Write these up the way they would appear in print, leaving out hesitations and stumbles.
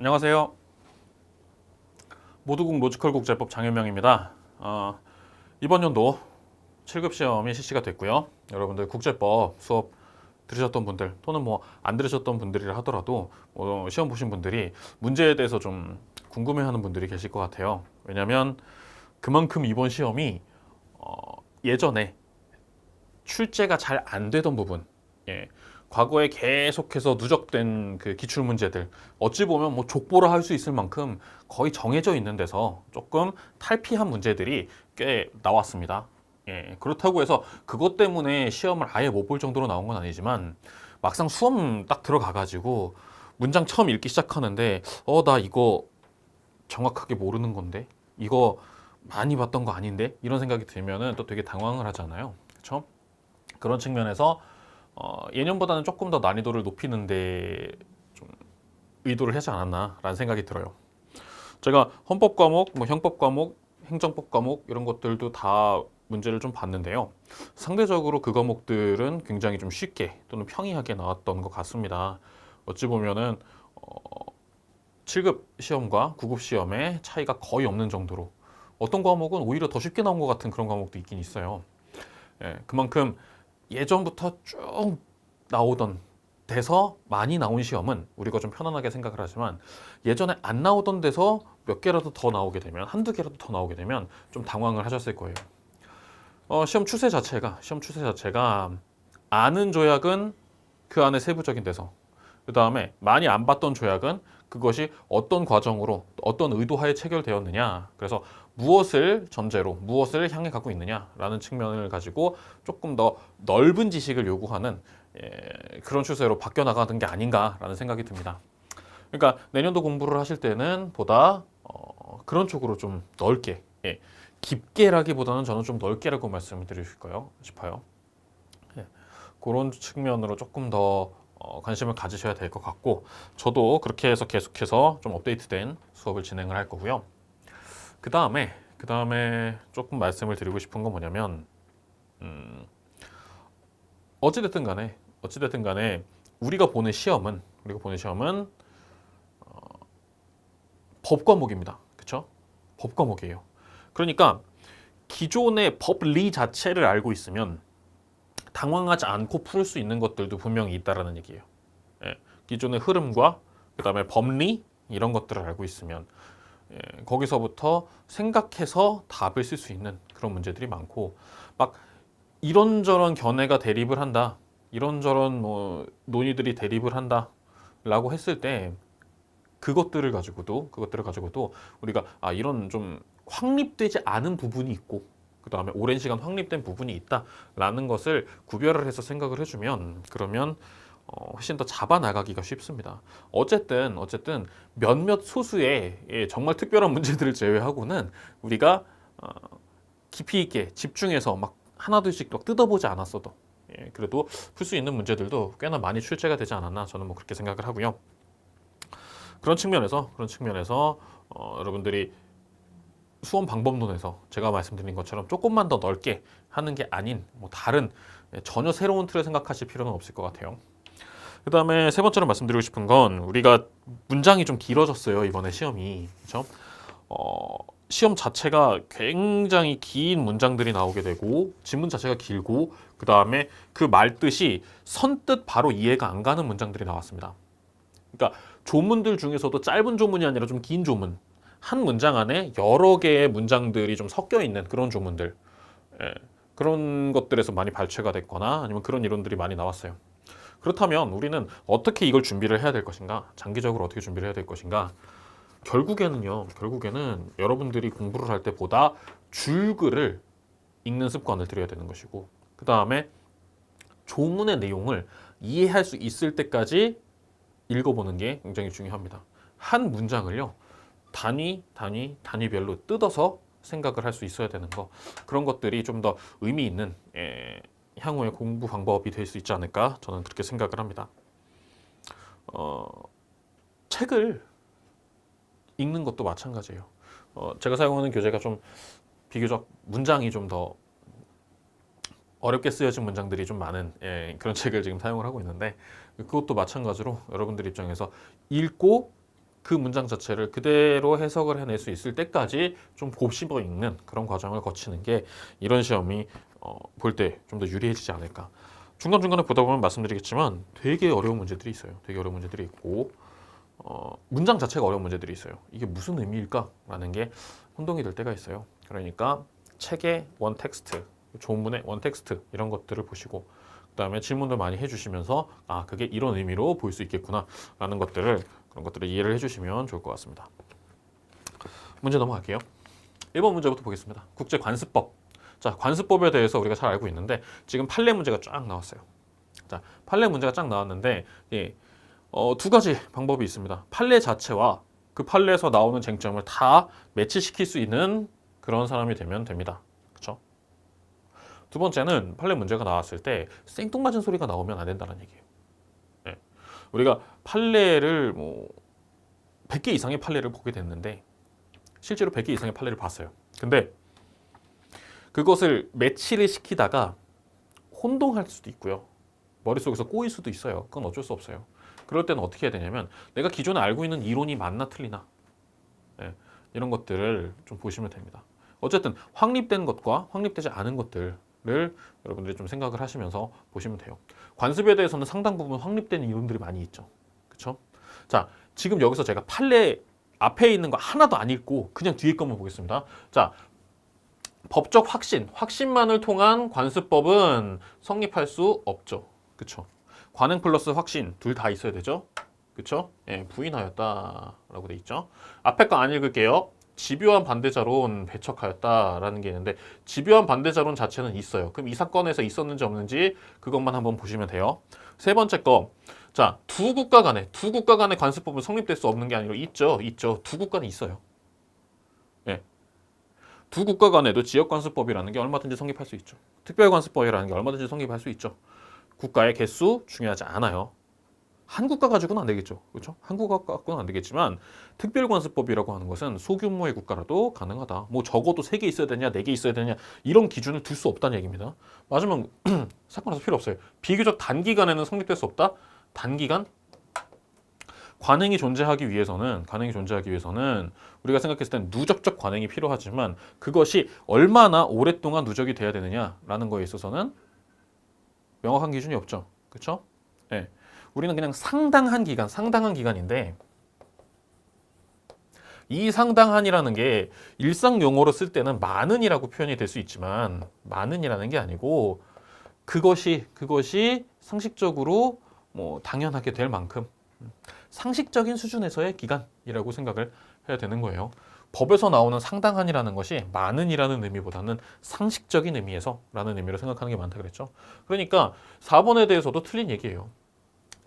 안녕하세요. 모두국 로지컬 국제법 장현명입니다. 이번 연도 7급 시험이 실시가 됐고요. 여러분들 국제법 수업 들으셨던 분들 또는 뭐 안 들으셨던 분들이라 하더라도 시험 보신 분들이 문제에 대해서 좀 궁금해하는 분들이 계실 것 같아요. 왜냐하면 그만큼 이번 시험이 예전에 출제가 잘 안 되던 부분, 예, 과거에 계속해서 누적된 그 기출 문제들, 어찌 보면 뭐 족보라 할 수 있을 만큼 거의 정해져 있는 데서 조금 탈피한 문제들이 꽤 나왔습니다. 예, 그렇다고 해서 그것 때문에 시험을 아예 못 볼 정도로 나온 건 아니지만 막상 수험 딱 들어가가지고 문장 처음 읽기 시작하는데 나 이거 정확하게 모르는 건데 이거 많이 봤던 거 아닌데 이런 생각이 들면은 또 되게 당황을 하잖아요. 그렇죠? 그런 측면에서 예년보다는 조금 더 난이도를 높이는데 좀 의도를 하지 않았나라는 생각이 들어요. 제가 헌법 과목, 뭐 형법 과목, 행정법 과목 이런 것들도 다 문제를 좀 봤는데요. 상대적으로 그 과목들은 굉장히 좀 쉽게 또는 평이하게 나왔던 것 같습니다. 어찌 보면은 7급 시험과 9급 시험의 차이가 거의 없는 정도로 어떤 과목은 오히려 더 쉽게 나온 것 같은 그런 과목도 있긴 있어요. 예, 그만큼 예전부터 쭉 나오던 데서 많이 나온 시험은 우리가 좀 편안하게 생각을 하지만 예전에 안 나오던 데서 몇 개라도 더 나오게 되면 한두 개라도 더 나오게 되면 좀 당황을 하셨을 거예요. 시험 추세 자체가 아는 조약은 그 안에 세부적인 데서 그 다음에 많이 안 봤던 조약은 그것이 어떤 과정으로 어떤 의도하에 체결되었느냐 그래서 무엇을 전제로 무엇을 향해 갖고 있느냐라는 측면을 가지고 조금 더 넓은 지식을 요구하는 그런 추세로 바뀌어 나가는 게 아닌가라는 생각이 듭니다. 그러니까 내년도 공부를 하실 때는 보다 그런 쪽으로 좀 넓게 깊게라기보다는 저는 좀 넓게라고 말씀을 드리고 싶어요. 그런 측면으로 조금 더 관심을 가지셔야 될 것 같고 저도 그렇게 해서 계속해서 좀 업데이트된 수업을 진행을 할 거고요. 그 다음에 조금 말씀을 드리고 싶은 건 뭐냐면 어찌됐든 간에 우리가 보는 시험은 법 과목입니다. 그렇죠? 법 과목이에요. 그러니까 기존의 법리 자체를 알고 있으면 당황하지 않고 풀 수 있는 것들도 분명히 있다라는 얘기예요. 예, 기존의 흐름과 그다음에 법리 이런 것들을 알고 있으면 거기서부터 생각해서 답을 쓸 수 있는 그런 문제들이 많고 막 이런저런 견해가 대립을 한다. 이런저런 뭐 논의들이 대립을 한다라고 했을 때 그것들을 가지고도 우리가 이런 좀 확립되지 않은 부분이 있고 그 다음에 오랜 시간 확립된 부분이 있다라는 것을 구별을 해서 생각을 해주면 그러면 훨씬 더 잡아 나가기가 쉽습니다. 어쨌든 몇몇 소수의 정말 특별한 문제들을 제외하고는 우리가 깊이 있게 집중해서 막 하나둘씩 막 뜯어보지 않았어도 그래도 풀 수 있는 문제들도 꽤나 많이 출제가 되지 않았나 저는 뭐 그렇게 생각을 하고요. 그런 측면에서 여러분들이 수험 방법론에서 제가 말씀드린 것처럼 조금만 더 넓게 하는 게 아닌 뭐 다른 전혀 새로운 틀을 생각하실 필요는 없을 것 같아요. 그 다음에 세 번째로 말씀드리고 싶은 건 우리가 문장이 좀 길어졌어요. 이번에 시험이. 그렇죠? 시험 자체가 굉장히 긴 문장들이 나오게 되고 지문 자체가 길고 그 다음에 그 말뜻이 선뜻 바로 이해가 안 가는 문장들이 나왔습니다. 그러니까 조문들 중에서도 짧은 조문이 아니라 좀 긴 조문 한 문장 안에 여러 개의 문장들이 좀 섞여 있는 그런 조문들 그런 것들에서 많이 발췌가 됐거나 아니면 그런 이론들이 많이 나왔어요. 그렇다면 우리는 어떻게 이걸 준비를 해야 될 것인가? 장기적으로 어떻게 준비를 해야 될 것인가? 결국에는 여러분들이 공부를 할 때보다 줄글을 읽는 습관을 들여야 되는 것이고 그 다음에 조문의 내용을 이해할 수 있을 때까지 읽어보는 게 굉장히 중요합니다. 한 문장을요 단위별로 뜯어서 생각을 할 수 있어야 되는 거 그런 것들이 좀 더 의미 있는 향후의 공부 방법이 될 수 있지 않을까 저는 그렇게 생각을 합니다. 책을 읽는 것도 마찬가지예요. 제가 사용하는 교재가 좀 비교적 문장이 좀 더 어렵게 쓰여진 문장들이 좀 많은 그런 책을 지금 사용을 하고 있는데 그것도 마찬가지로 여러분들 입장에서 읽고 그 문장 자체를 그대로 해석을 해낼 수 있을 때까지 좀 곱씹어 읽는 그런 과정을 거치는 게 이런 시험이 볼 때 좀 더 유리해지지 않을까. 중간중간에 보다 보면 말씀드리겠지만 되게 어려운 문제들이 있어요. 되게 어려운 문제들이 있고 문장 자체가 어려운 문제들이 있어요. 이게 무슨 의미일까라는 게 혼동이 될 때가 있어요. 그러니까 책의 원 텍스트, 조문의 원 텍스트 이런 것들을 보시고 그다음에 질문들 많이 해주시면서 아 그게 이런 의미로 볼 수 있겠구나라는 것들을 그런 것들을 이해를 해주시면 좋을 것 같습니다. 문제 넘어갈게요. 1번 문제부터 보겠습니다. 국제관습법. 자, 관습법에 대해서 우리가 잘 알고 있는데 지금 판례 문제가 쫙 나왔어요. 자, 판례 문제가 쫙 나왔는데 예, 두 가지 방법이 있습니다. 판례 자체와 그 판례에서 나오는 쟁점을 다 매치시킬 수 있는 그런 사람이 되면 됩니다. 그렇죠? 두 번째는 판례 문제가 나왔을 때 생뚱맞은 소리가 나오면 안 된다는 얘기예요. 예. 우리가 판례를 100개 이상의 판례를 보게 됐는데 실제로 100개 이상의 판례를 봤어요. 근데 그것을 매치를 시키다가 혼동할 수도 있고요. 머릿속에서 꼬일 수도 있어요. 그건 어쩔 수 없어요. 그럴 때는 어떻게 해야 되냐면 내가 기존에 알고 있는 이론이 맞나 틀리나 예, 이런 것들을 좀 보시면 됩니다. 어쨌든 확립된 것과 확립되지 않은 것들을 여러분들이 좀 생각을 하시면서 보시면 돼요. 관습에 대해서는 상당 부분 확립된 이론들이 많이 있죠. 그렇죠? 자, 지금 여기서 제가 판례 앞에 있는 거 하나도 안 읽고 그냥 뒤에 것만 보겠습니다. 자, 법적 확신만을 통한 관습법은 성립할 수 없죠. 그렇죠? 관행 플러스 확신 둘 다 있어야 되죠. 그렇죠? 예, 부인하였다라고 돼 있죠. 앞에 거 안 읽을게요. 집요한 반대자론 배척하였다라는 게 있는데 집요한 반대자론 자체는 있어요. 그럼 이 사건에서 있었는지 없는지 그것만 한번 보시면 돼요. 세 번째 거. 자, 두 국가 간의 관습법은 성립될 수 없는 게 아니라 있죠. 두 국가는 있어요. 예. 두 국가 간에도 지역관습법이라는 게 얼마든지 성립할 수 있죠. 특별관습법이라는 게 얼마든지 성립할 수 있죠. 국가의 개수 중요하지 않아요. 한 국가 가지고는 안 되겠죠. 그렇죠? 한 국가 갖고는 안 되겠지만 특별관습법이라고 하는 것은 소규모의 국가라도 가능하다. 뭐 적어도 3개 있어야 되냐, 4개 있어야 되냐 이런 기준을 둘 수 없다는 얘기입니다. 맞으면 사건에서 필요 없어요. 비교적 단기간에는 성립될 수 없다. 단기간 관행이 존재하기 위해서는 우리가 생각했을 땐 누적적 관행이 필요하지만 그것이 얼마나 오랫동안 누적이 돼야 되느냐라는 거에 있어서는 명확한 기준이 없죠. 그렇죠? 네. 우리는 그냥 상당한 기간인데 이 상당한이라는 게 일상 용어로 쓸 때는 많은이라고 표현이 될 수 있지만 많은이라는 게 아니고 그것이 상식적으로 당연하게 될 만큼 상식적인 수준에서의 기간이라고 생각을 해야 되는 거예요. 법에서 나오는 상당한이라는 것이 많은이라는 의미보다는 상식적인 의미에서라는 의미로 생각하는 게 많다 그랬죠. 그러니까 4번에 대해서도 틀린 얘기예요.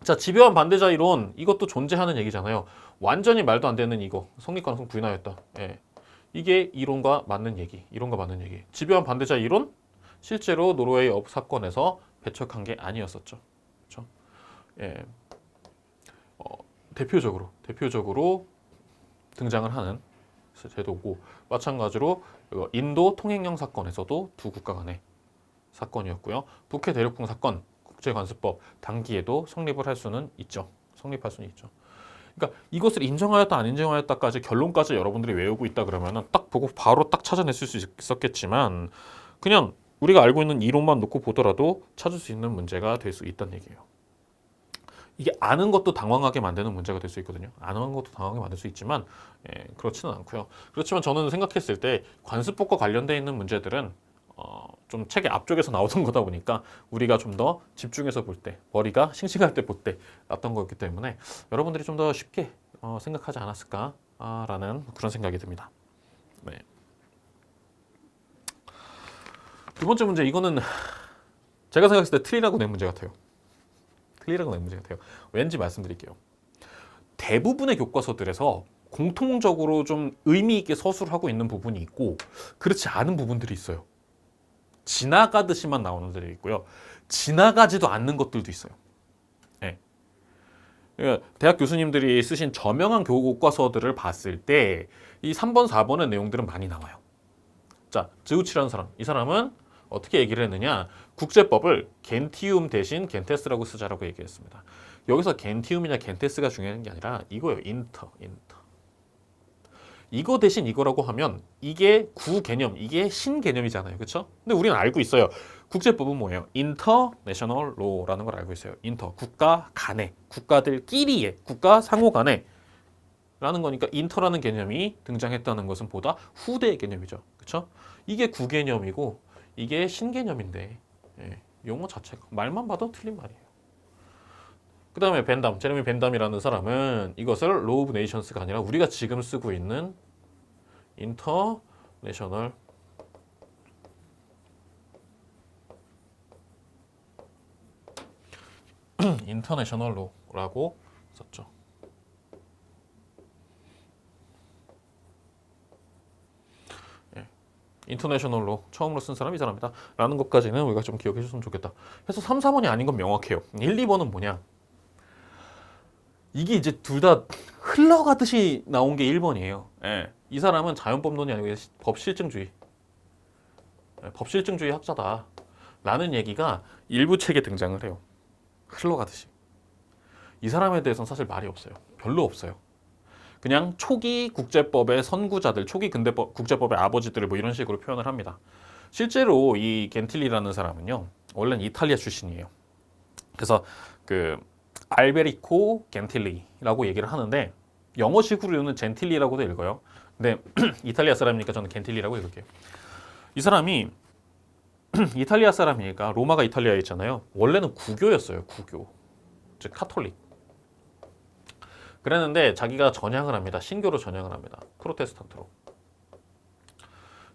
자, 집요한 반대자 이론 이것도 존재하는 얘기잖아요. 완전히 말도 안 되는 이거 성립 가능성 부인하였다. 예. 이게 이론과 맞는 얘기. 집요한 반대자 이론 실제로 노르웨이 업 사건에서 배척한 게 아니었었죠. 그렇죠? 예. 대표적으로 등장을 하는 제도고 마찬가지로 인도 통행령 사건에서도 두 국가 간의 사건이었고요. 북해 대륙풍 사건 국제관습법 단기에도 성립할 수는 있죠. 그러니까 이것을 인정하였다 안 인정하였다까지 결론까지 여러분들이 외우고 있다 그러면은 딱 보고 바로 딱 찾아냈을 수 있었겠지만 그냥 우리가 알고 있는 이론만 놓고 보더라도 찾을 수 있는 문제가 될 수 있다는 얘기예요. 이게 아는 것도 당황하게 만드는 문제가 될 수 있거든요. 아는 것도 당황하게 만들 수 있지만 그렇지는 않고요. 그렇지만 저는 생각했을 때 관습법과 관련되어 있는 문제들은 좀 책의 앞쪽에서 나오던 거다 보니까 우리가 좀 더 집중해서 볼 때, 머리가 싱싱할 때 볼 때 났던 거였기 때문에 여러분들이 좀 더 쉽게 생각하지 않았을까라는 그런 생각이 듭니다. 네. 두 번째 문제, 이거는 제가 생각했을 때 틀리라고 낸 문제 같아요. 왠지 말씀드릴게요. 대부분의 교과서들에서 공통적으로 좀 의미 있게 서술을 하고 있는 부분이 있고 그렇지 않은 부분들이 있어요. 지나가듯이만 나오는 것들이 있고요. 지나가지도 않는 것들도 있어요. 네. 대학 교수님들이 쓰신 저명한 교과서들을 봤을 때 이 3번, 4번의 내용들은 많이 나와요. 자, 즈우치라는 사람. 이 사람은 어떻게 얘기를 했느냐? 국제법을 겐티움 대신 겐테스라고 쓰자라고 얘기했습니다. 여기서 겐티움이냐 겐테스가 중요한 게 아니라 이거예요. 인터. 이거 대신 이거라고 하면 이게 구개념, 이게 신개념이잖아요. 그렇죠? 근데 우리는 알고 있어요. 국제법은 뭐예요? 인터내셔널 로라는 걸 알고 있어요. 인터, 국가 간에, 국가들끼리의, 국가 상호 간에 라는 거니까 인터라는 개념이 등장했다는 것은 보다 후대의 개념이죠. 그렇죠? 이게 구개념이고 이게 신개념인데 예, 용어 자체가 말만 봐도 틀린 말이에요. 그 다음에 벤담, 제레미 벤담이라는 사람은 이것을 로우 오브 네이션스가 아니라 우리가 지금 쓰고 있는 인터내셔널 인터내셔널 로라고 썼죠. 예. 인터내셔널 로 처음으로 쓴 사람이 이 사람이다 라는 것까지는 우리가 좀 기억해 줬으면 좋겠다. 그래서 3, 4번이 아닌 건 명확해요. 1, 2번은 뭐냐? 이게 이제 둘 다 흘러가듯이 나온 게 1번이에요. 예. 이 사람은 자연법론이 아니고 법실증주의. 예, 법실증주의 학자다. 라는 얘기가 일부 책에 등장을 해요. 흘러가듯이. 이 사람에 대해서는 사실 말이 없어요. 별로 없어요. 그냥 초기 국제법의 선구자들, 초기 근대법, 국제법의 아버지들을 뭐 이런 식으로 표현을 합니다. 실제로 이 겐틸리라는 사람은요, 원래는 이탈리아 출신이에요. 그래서 그 알베리코 겐틸리라고 얘기를 하는데 영어식으로는 젠틸리라고도 읽어요. 근데 이탈리아 사람이니까 저는 겐틸리라고 읽을게요. 이 사람이 이탈리아 사람이니까 로마가 이탈리아에 있잖아요. 원래는 구교였어요. 구교. 즉 카톨릭. 그랬는데 자기가 전향을 합니다. 신교로 전향을 합니다. 프로테스탄트로.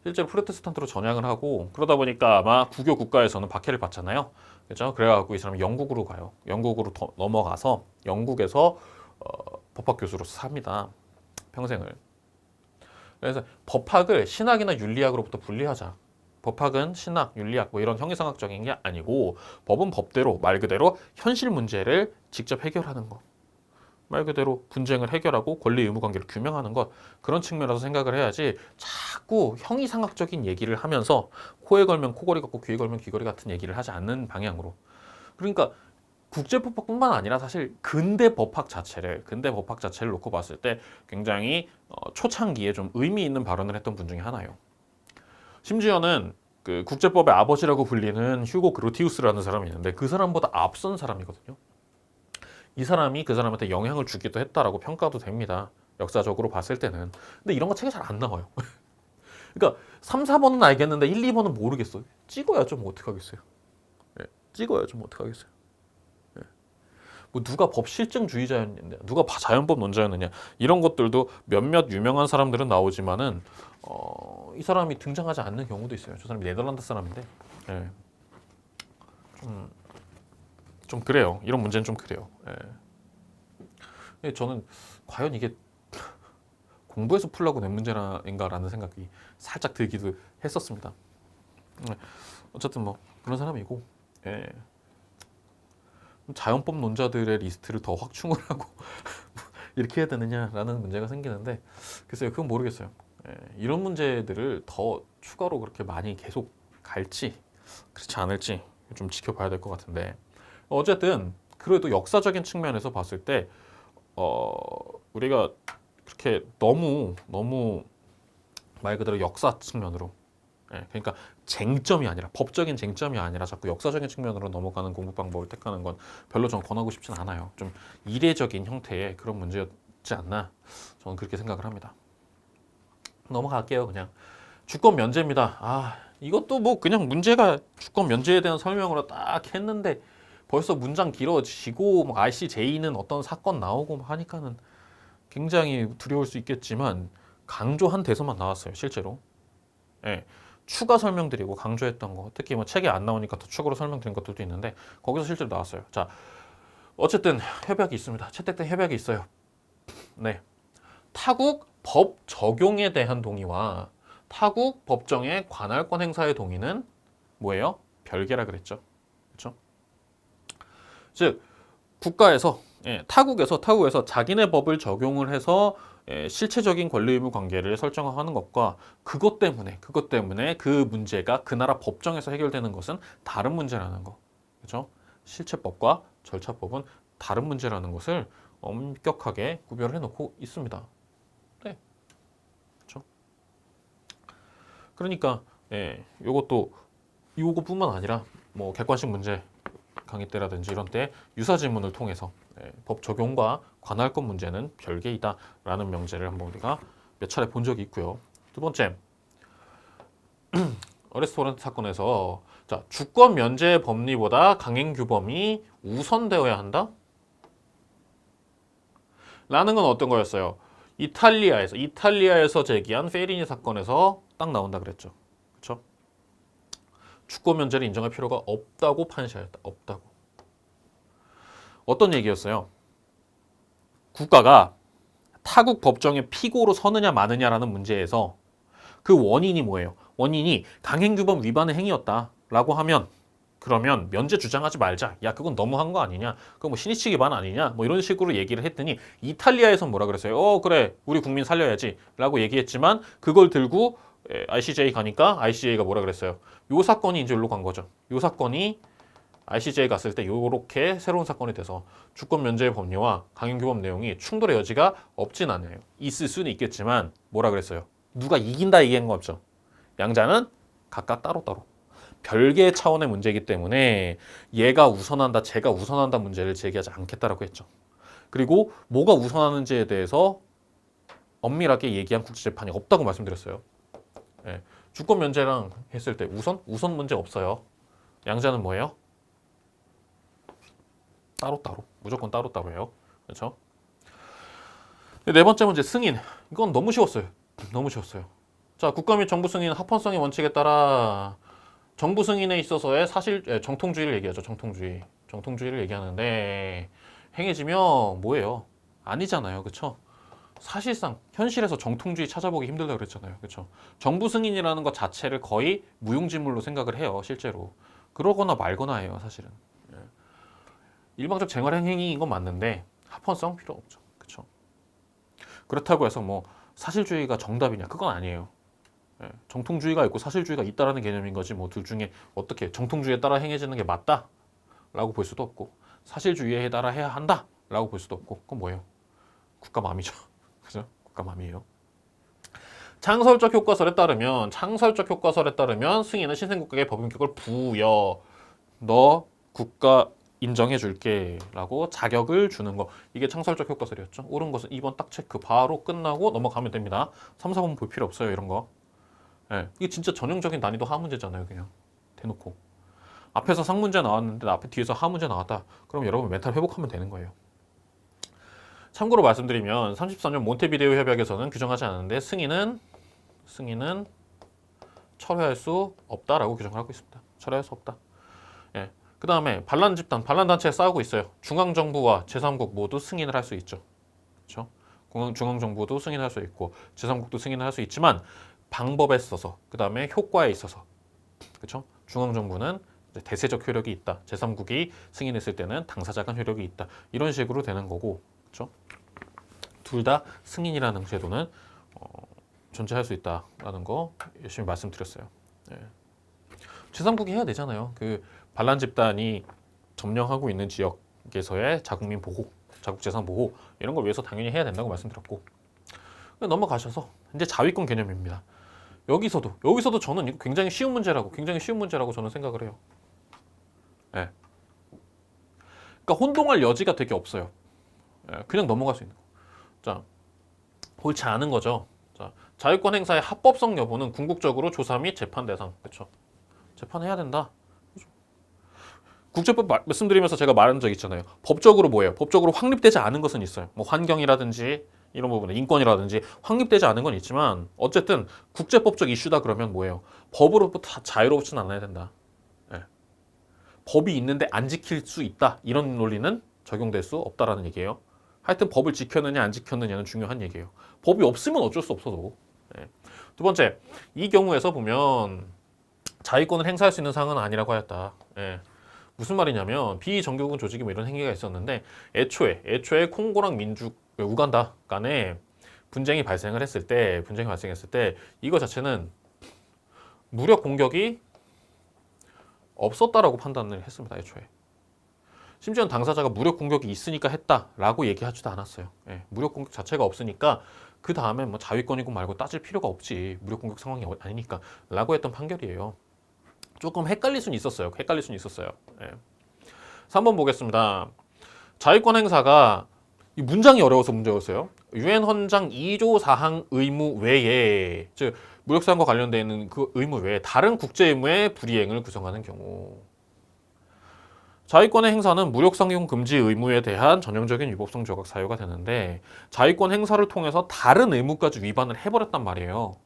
실제로 프로테스탄트로 전향을 하고 그러다 보니까 아마 구교 국가에서는 박해를 받잖아요. 그렇죠? 그래갖고 이 사람이 영국으로 가요. 영국으로 넘어가서 영국에서 법학 교수로서 삽니다. 평생을. 그래서 법학을 신학이나 윤리학으로부터 분리하자. 법학은 신학, 윤리학 뭐 이런 형이상학적인 게 아니고 법은 법대로 말 그대로 현실 문제를 직접 해결하는 것. 말 그대로 분쟁을 해결하고 권리 의무 관계를 규명하는 것 그런 측면에서 생각을 해야지 자꾸 형이상학적인 얘기를 하면서 코에 걸면 코걸이 같고 귀에 걸면 귀걸이 같은 얘기를 하지 않는 방향으로 그러니까 국제법학뿐만 아니라 사실 근대 법학 자체를 놓고 봤을 때 굉장히 초창기에 좀 의미 있는 발언을 했던 분 중에 하나예요. 심지어는 그 국제법의 아버지라고 불리는 휴고 그로티우스라는 사람이 있는데 그 사람보다 앞선 사람이거든요. 이 사람이 그 사람한테 영향을 주기도 했다라고 평가도 됩니다. 역사적으로 봤을 때는. 근데 이런 거 책에 잘 안 나와요. 그러니까 3, 4번은 알겠는데 1, 2번은 모르겠어요. 찍어야 좀 어떡하겠어요. 네, 찍어야 좀 어떡하겠어요. 네. 뭐 누가 법실증주의자였느냐, 누가 자연법론자였느냐 이런 것들도 몇몇 유명한 사람들은 나오지만은 이 사람이 등장하지 않는 경우도 있어요. 저 사람이 네덜란드 사람인데 네. 좀 그래요. 이런 문제는 좀 그래요. 예. 저는 과연 이게 공부해서 풀려고 낸 문제인가라는 생각이 살짝 들기도 했었습니다. 어쨌든 뭐 그런 사람이고 예. 자연법 논자들의 리스트를 더 확충을 하고 이렇게 해야 되느냐라는 문제가 생기는데 글쎄요. 그건 모르겠어요. 예. 이런 문제들을 더 추가로 그렇게 많이 계속 갈지 그렇지 않을지 좀 지켜봐야 될 것 같은데 어쨌든 그래도 역사적인 측면에서 봤을 때 우리가 그렇게 너무 말 그대로 역사 측면으로 예, 그러니까 쟁점이 아니라 법적인 쟁점이 아니라 자꾸 역사적인 측면으로 넘어가는 공부 방법을 택하는 건 별로 전 권하고 싶진 않아요. 좀 이례적인 형태의 그런 문제였지 않나 저는 그렇게 생각을 합니다. 넘어갈게요. 그냥 주권 면제입니다. 이것도 뭐 그냥 문제가 주권 면제에 대한 설명으로 딱 했는데 벌써 문장 길어지고 뭐 RCJ는 어떤 사건 나오고 하니까는 굉장히 두려울 수 있겠지만 강조한 대서만 나왔어요. 실제로. 예. 추가 설명드리고 강조했던 거 특히 뭐 책에 안 나오니까 더 추가로 설명드린 것들도 있는데 거기서 실제로 나왔어요. 자, 어쨌든 협약이 있습니다. 채택된 협약이 있어요. 네. 타국 법 적용에 대한 동의와 타국 법정의 관할권 행사의 동의는 뭐예요? 별개라 그랬죠. 그렇죠? 즉 국가에서 타국에서 자기네 법을 적용을 해서 실체적인 권리 의무 관계를 설정하는 것과 그것 때문에 그 문제가 그 나라 법정에서 해결되는 것은 다른 문제라는 거. 그렇죠? 실체법과 절차법은 다른 문제라는 것을 엄격하게 구별해 놓고 있습니다. 네, 그렇죠. 그러니까 요것도 요것뿐만 아니라 뭐 객관식 문제 강의 때라든지 이런 때 유사 질문을 통해서 법 적용과 관할 것 문제는 별개이다라는 명제를 한번 우리가 몇 차례 본 적이 있고요. 두 번째, 어레스트 워런트 사건에서 자, 주권 면제 법리보다 강행 규범이 우선되어야 한다? 라는 건 어떤 거였어요? 이탈리아에서 제기한 페리니 사건에서 딱 나온다 그랬죠. 그렇죠? 주권 면제를 인정할 필요가 없다고 판시하였다. 없다고. 어떤 얘기였어요? 국가가 타국 법정에 피고로 서느냐 마느냐라는 문제에서 그 원인이 뭐예요? 원인이 강행규범 위반의 행위였다라고 하면 그러면 면제 주장하지 말자. 야, 그건 너무한 거 아니냐? 그거 뭐 신의치 기반 아니냐? 뭐 이런 식으로 얘기를 했더니 이탈리아에선 뭐라 그랬어요? 그래. 우리 국민 살려야지. 라고 얘기했지만 그걸 들고 ICJ 가니까 ICJ가 뭐라 그랬어요? 요 사건이 이제 여기로 간 거죠. 요 사건이 ICJ 갔을 때 요렇게 새로운 사건이 돼서 주권 면제 법리와 강행규범 내용이 충돌의 여지가 없진 않아요. 있을 수는 있겠지만 뭐라 그랬어요? 누가 이긴다 얘기한 거 없죠. 양자는 각각 따로따로 별개의 차원의 문제이기 때문에 얘가 우선한다, 쟤가 우선한다 문제를 제기하지 않겠다라고 했죠. 그리고 뭐가 우선하는지에 대해서 엄밀하게 얘기한 국제재판이 없다고 말씀드렸어요. 주권 면제랑 했을 때 우선 문제 없어요. 양자는 뭐예요? 따로따로. 무조건 따로따로예요. 그렇죠? 네 번째 문제 승인. 이건 너무 쉬웠어요. 너무 쉬웠어요. 자, 국가 및 정부 승인 합헌성의 원칙에 따라 정부 승인에 있어서의 정통주의를 얘기하죠. 정통주의를 얘기하는데 행해지면 뭐예요? 아니잖아요. 그렇죠? 사실상 현실에서 정통주의 찾아보기 힘들다고 그랬잖아요. 그렇죠? 정부 승인이라는 것 자체를 거의 무용지물로 생각을 해요. 실제로. 그러거나 말거나 해요. 사실은. 일방적 쟁활행위인 건 맞는데 합헌성 필요 없죠. 그렇죠? 그렇다고 해서 뭐 사실주의가 정답이냐? 그건 아니에요. 정통주의가 있고 사실주의가 있다라는 개념인 거지 뭐 둘 중에 어떻게 정통주의에 따라 행해지는 게 맞다라고 볼 수도 없고 사실주의에 따라 해야 한다라고 볼 수도 없고 그건 뭐예요? 국가 맘이죠. 그죠? 국가 맘이에요. 창설적 효과설에 따르면 승인은 신생국가의 법인격을 부여 너 국가 인정해 줄게 라고 자격을 주는 거. 이게 창설적 효과설이었죠. 옳은 것은 2번 딱 체크. 바로 끝나고 넘어가면 됩니다. 3, 4번 볼 필요 없어요. 이런 거. 이게 진짜 전형적인 난이도 하문제잖아요. 그냥 대놓고. 앞에서 상문제 나왔는데 앞에 뒤에서 하문제 나왔다. 그럼 여러분 멘탈 회복하면 되는 거예요. 참고로 말씀드리면 34년 몬테비데오 협약에서는 규정하지 않았는데 승인은 철회할 수 없다라고 규정을 하고 있습니다. 철회할 수 없다. 그 다음에 반란 단체에 싸우고 있어요. 중앙정부와 제3국 모두 승인을 할 수 있죠. 그렇죠? 중앙정부도 승인할 수 있고 제3국도 승인을 할 수 있지만 방법에 있어서 그 다음에 효과에 있어서 그렇죠? 중앙정부는 대세적 효력이 있다. 제3국이 승인했을 때는 당사자 간 효력이 있다. 이런 식으로 되는 거고 그렇죠? 둘 다 승인이라는 제도는 존재할 수 있다라는 거 열심히 말씀드렸어요. 제3국이 해야 되잖아요. 그 반란 집단이 점령하고 있는 지역에서의 자국민 보호, 자국 재산 보호 이런 걸 위해서 당연히 해야 된다고 말씀드렸고 넘어가셔서 이제 자위권 개념입니다. 여기서도 저는 이거 굉장히 쉬운 문제라고 저는 생각을 해요. 그러니까 혼동할 여지가 되게 없어요. 그냥 넘어갈 수 있는 거. 자, 옳지 않은 거죠. 자, 자유권 행사의 합법성 여부는 궁극적으로 조사 및 재판 대상. 그렇죠? 재판해야 된다. 국제법 말씀드리면서 제가 말한 적 있잖아요. 법적으로 뭐예요? 법적으로 확립되지 않은 것은 있어요. 뭐 환경이라든지 이런 부분에 인권이라든지 확립되지 않은 건 있지만 어쨌든 국제법적 이슈다 그러면 뭐예요? 법으로부터 자유롭지는 않아야 된다. 법이 있는데 안 지킬 수 있다. 이런 논리는 적용될 수 없다라는 얘기예요. 하여튼 법을 지켰느냐 안 지켰느냐는 중요한 얘기예요. 법이 없으면 어쩔 수 없어도. 두 번째, 이 경우에서 보면 자위권을 행사할 수 있는 사항은 아니라고 하였다. 무슨 말이냐면 비정규군 조직이 뭐 이런 행위가 있었는데 애초에 콩고랑 우간다 간에 분쟁이 발생했을 때 이거 자체는 무력 공격이 없었다라고 판단을 했습니다. 애초에. 심지어는 당사자가 무력 공격이 있으니까 했다라고 얘기하지도 않았어요. 예, 무력 공격 자체가 없으니까 그 다음에 뭐 자위권이고 말고 따질 필요가 없지. 무력 공격 상황이 아니니까 라고 했던 판결이에요. 조금 헷갈릴 수는 있었어요. 헷갈릴 수는 있었어요. 예. 3번 보겠습니다. 자위권 행사가 이 문장이 어려워서 문제였어요. 유엔 헌장 2조 사항 의무 외에, 즉 무력사항과 관련되어 있는 그 의무 외에 다른 국제 의무의 불이행을 구성하는 경우, 자위권의 행사는 무력상용 금지 의무에 대한 전형적인 위법성 조각 사유가 되는데, 자위권 행사를 통해서 다른 의무까지 위반을 해버렸단 말이에요.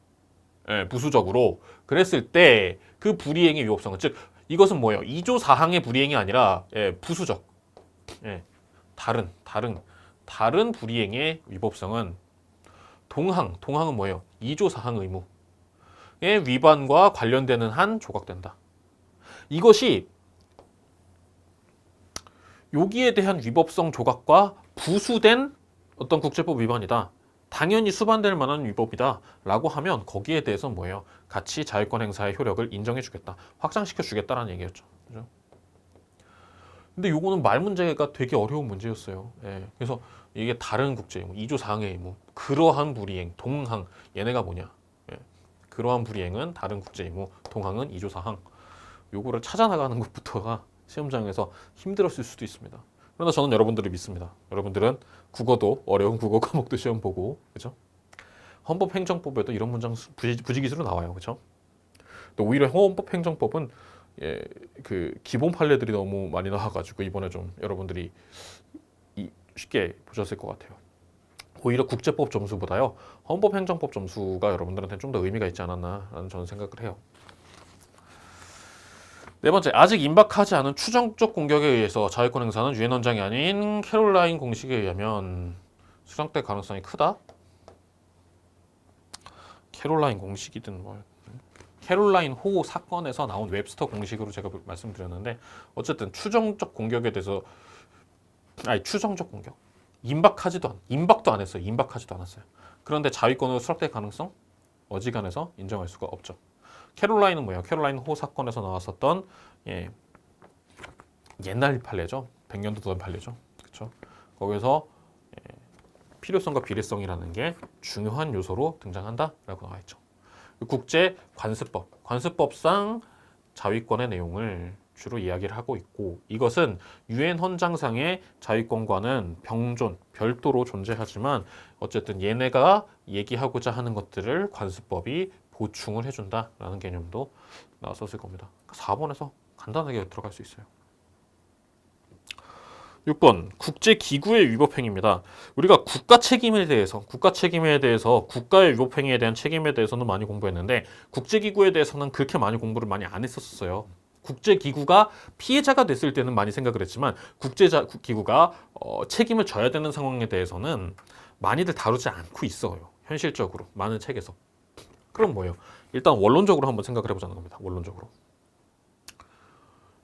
예, 부수적으로. 그랬을 때 그 불이행의 위법성은, 즉 이것은 뭐예요? 2조 사항의 불이행이 아니라 부수적, 다른 불이행의 위법성은 동항은 뭐예요? 2조 사항 의무의 위반과 관련되는 한 조각된다. 이것이 여기에 대한 위법성 조각과 부수된 어떤 국제법 위반이다. 당연히 수반될 만한 위법이다 라고 하면 거기에 대해서 뭐예요? 같이 자위권 행사의 효력을 인정해 주겠다. 확장시켜 주겠다라는 얘기였죠. 그죠? 근데 요거는 말 문제가 되게 어려운 문제였어요. 예, 그래서 이게 다른 국제 의무, 2조 사항의 의무, 그러한 불이행, 동항, 얘네가 뭐냐? 예, 그러한 불이행은 다른 국제 의무, 동항은 2조 사항. 요거를 찾아나가는 것부터가 시험장에서 힘들었을 수도 있습니다. 그러나 저는 여러분들을 믿습니다. 여러분들은 국어도 어려운 국어 과목도 시험 보고, 그죠? 헌법행정법에도 이런 문장 부지기수로 나와요, 그죠? 또 오히려 헌법행정법은 그 기본 판례들이 너무 많이 나와가지고 이번에 좀 여러분들이 쉽게 보셨을 것 같아요. 오히려 국제법 점수보다요, 헌법행정법 점수가 여러분들한테 좀 더 의미가 있지 않았나라는 저는 생각을 해요. 네 번째, 아직 임박하지 않은 추정적 공격에 의해서 자위권 행사는 유엔 헌장이 아닌 캐롤라인 공식에 의하면 수정될 가능성이 크다. 캐롤라인 공식이든 뭐 캐롤라인 호 사건에서 나온 웹스터 공식으로 제가 말씀드렸는데, 어쨌든 추정적 공격에 대해서, 추정적 공격, 임박도 안 했어요. 임박하지도 않았어요. 그런데 자위권으로 수락될 가능성 어지간해서 인정할 수가 없죠. 캐롤라인은 뭐예요? 캐롤라인 호 사건에서 나왔었던 옛날 판례죠. 100년도 전 판례죠. 그렇죠? 거기서 필요성과 비례성이라는 게 중요한 요소로 등장한다라고 나와 있죠. 국제 관습법상 자위권의 내용을 주로 이야기를 하고 있고, 이것은 유엔 헌장상의 자위권과는 별도로 존재하지만 어쨌든 얘네가 얘기하고자 하는 것들을 관습법이 보충을 해준다라는 개념도 나왔었을 겁니다. 4번에서 간단하게 들어갈 수 있어요. 6번, 국제기구의 위법행위입니다. 우리가 국가 책임에 대해서 국가의 위법행위에 대한 책임에 대해서는 많이 공부했는데, 국제기구에 대해서는 그렇게 많이 공부를 많이 안 했었어요. 국제기구가 피해자가 됐을 때는 많이 생각을 했지만, 국제기구가 책임을 져야 되는 상황에 대해서는 많이들 다루지 않고 있어요. 현실적으로 많은 책에서. 그럼 뭐예요? 일단 원론적으로 한번 생각을 해보자는 겁니다. 원론적으로.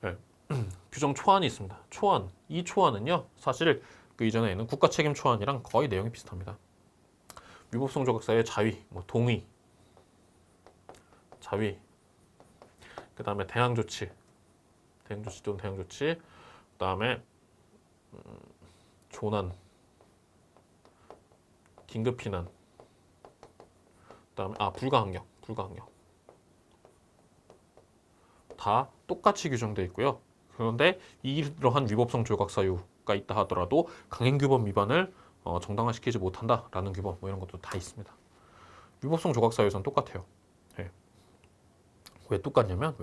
네. 규정 초안이 있습니다. 초안. 이 초안은요, 사실 그 이전에 있는 국가책임 초안이랑 거의 내용이 비슷합니다. 위법성 조각사의 자위, 동의, 자위, 그 다음에 대항조치 또는 대항조치, 그 다음에 조난, 긴급피난, 그 다음에 불가항력 다 똑같이 규정되어 있고요. 그런데 이러한 위법성 조각 사유가 있다 하더라도 강행규범 위반을 정당화시키지 못한다라는 규범, 뭐 이런 것도 다 있습니다. 위법성 조각 사유에서는 똑같아요. 네. 왜 똑같냐면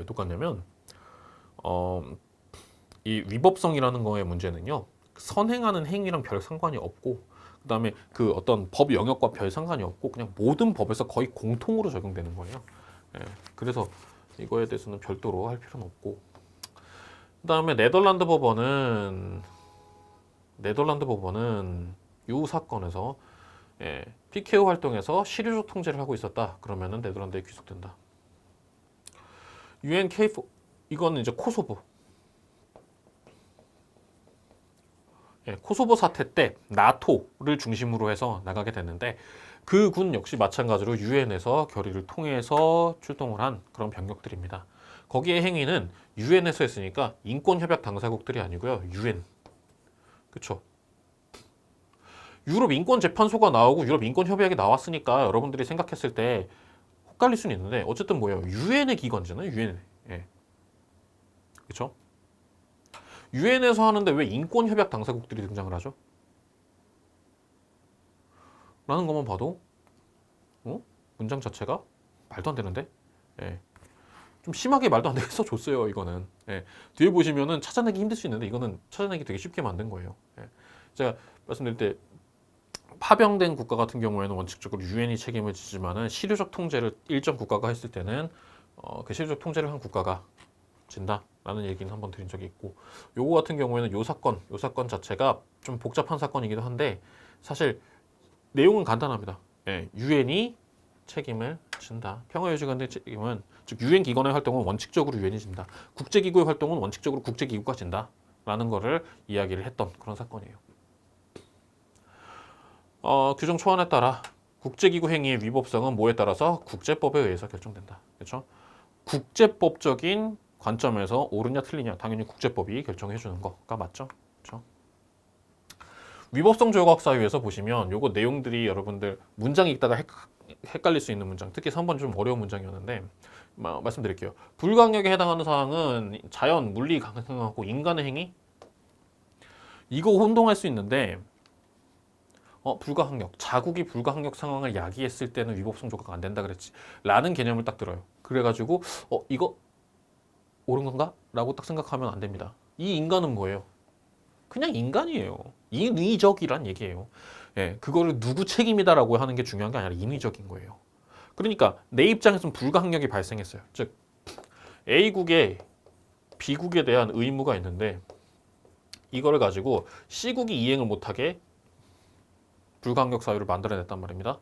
이 위법성이라는 거의 문제는요, 선행하는 행위랑 별 상관이 없고, 그 다음에 그 어떤 법 영역과 별 상관이 없고, 그냥 모든 법에서 거의 공통으로 적용되는 거예요. 네. 그래서 이거에 대해서는 별도로 할 필요는 없고, 그 다음에 네덜란드 법원은 이 사건에서 PKO 활동에서 시류적 통제를 하고 있었다. 그러면은 네덜란드에 귀속된다. UN K4 이거는 이제 코소보. 코소보 사태 때 나토를 중심으로 해서 나가게 됐는데, 그 군 역시 마찬가지로 유엔에서 결의를 통해서 출동을 한 그런 병력들입니다. 거기에 행위는 유엔에서 했으니까 인권협약 당사국들이 아니고요, 유엔, 그쵸? 유럽 인권재판소가 나오고 유럽 인권협약이 나왔으니까 여러분들이 생각했을 때 헷갈릴 수는 있는데 어쨌든 뭐예요? 유엔의 기관이잖아요. 유엔. 예. 그쵸? 유엔에서 하는데 왜 인권협약 당사국들이 등장을 하죠? 라는 것만 봐도 문장 자체가 말도 안 되는데? 예. 좀 심하게 말도 안 되게 써줬어요. 이거는. 예. 뒤에 보시면은 찾아내기 힘들 수 있는데 이거는 찾아내기 되게 쉽게 만든 거예요. 예. 제가 말씀드릴 때 파병된 국가 같은 경우에는 원칙적으로 유엔이 책임을 지지만은 실효적 통제를 일정 국가가 했을 때는 그 실효적 통제를 한 국가가 진다라는 얘기는 한번 드린 적이 있고, 요거 같은 경우에는 요 사건 자체가 좀 복잡한 사건이기도 한데 사실 내용은 간단합니다. 예, 유엔이 책임을 진다. 평화유지관의 책임은 즉 유엔 기관의 활동은 원칙적으로 유엔이 진다. 국제기구의 활동은 원칙적으로 국제기구가 진다라는 거를 이야기를 했던 그런 사건이에요. 규정 초안에 따라 국제기구 행위의 위법성은 뭐에 따라서 국제법에 의해서 결정된다. 그렇죠? 국제법적인 관점에서 옳으냐 틀리냐 당연히 국제법이 결정해 주는 거가 맞죠. 그렇죠? 위법성 조각 사유에서 보시면 요거 내용들이 여러분들 문장 읽다가 헷갈릴 수 있는 문장, 특히 3번 좀 어려운 문장이었는데 말씀드릴게요. 불가항력에 해당하는 사항은 자연, 물리 가능하고 인간의 행위 이거 혼동할 수 있는데 불가항력, 자국이 불가항력 상황을 야기했을 때는 위법성 조각가 안 된다 그랬지 라는 개념을 딱 들어요. 그래가지고 이거 옳은 건가? 라고 딱 생각하면 안 됩니다. 이 인간은 뭐예요? 그냥 인간이에요. 인위적이란 얘기예요. 예, 그거를 누구 책임이다라고 하는 게 중요한 게 아니라 인위적인 거예요. 그러니까 내 입장에서는 불가항력이 발생했어요. 즉 A국에 B국에 대한 의무가 있는데 이거를 가지고 C국이 이행을 못하게 불가항력 사유를 만들어냈단 말입니다.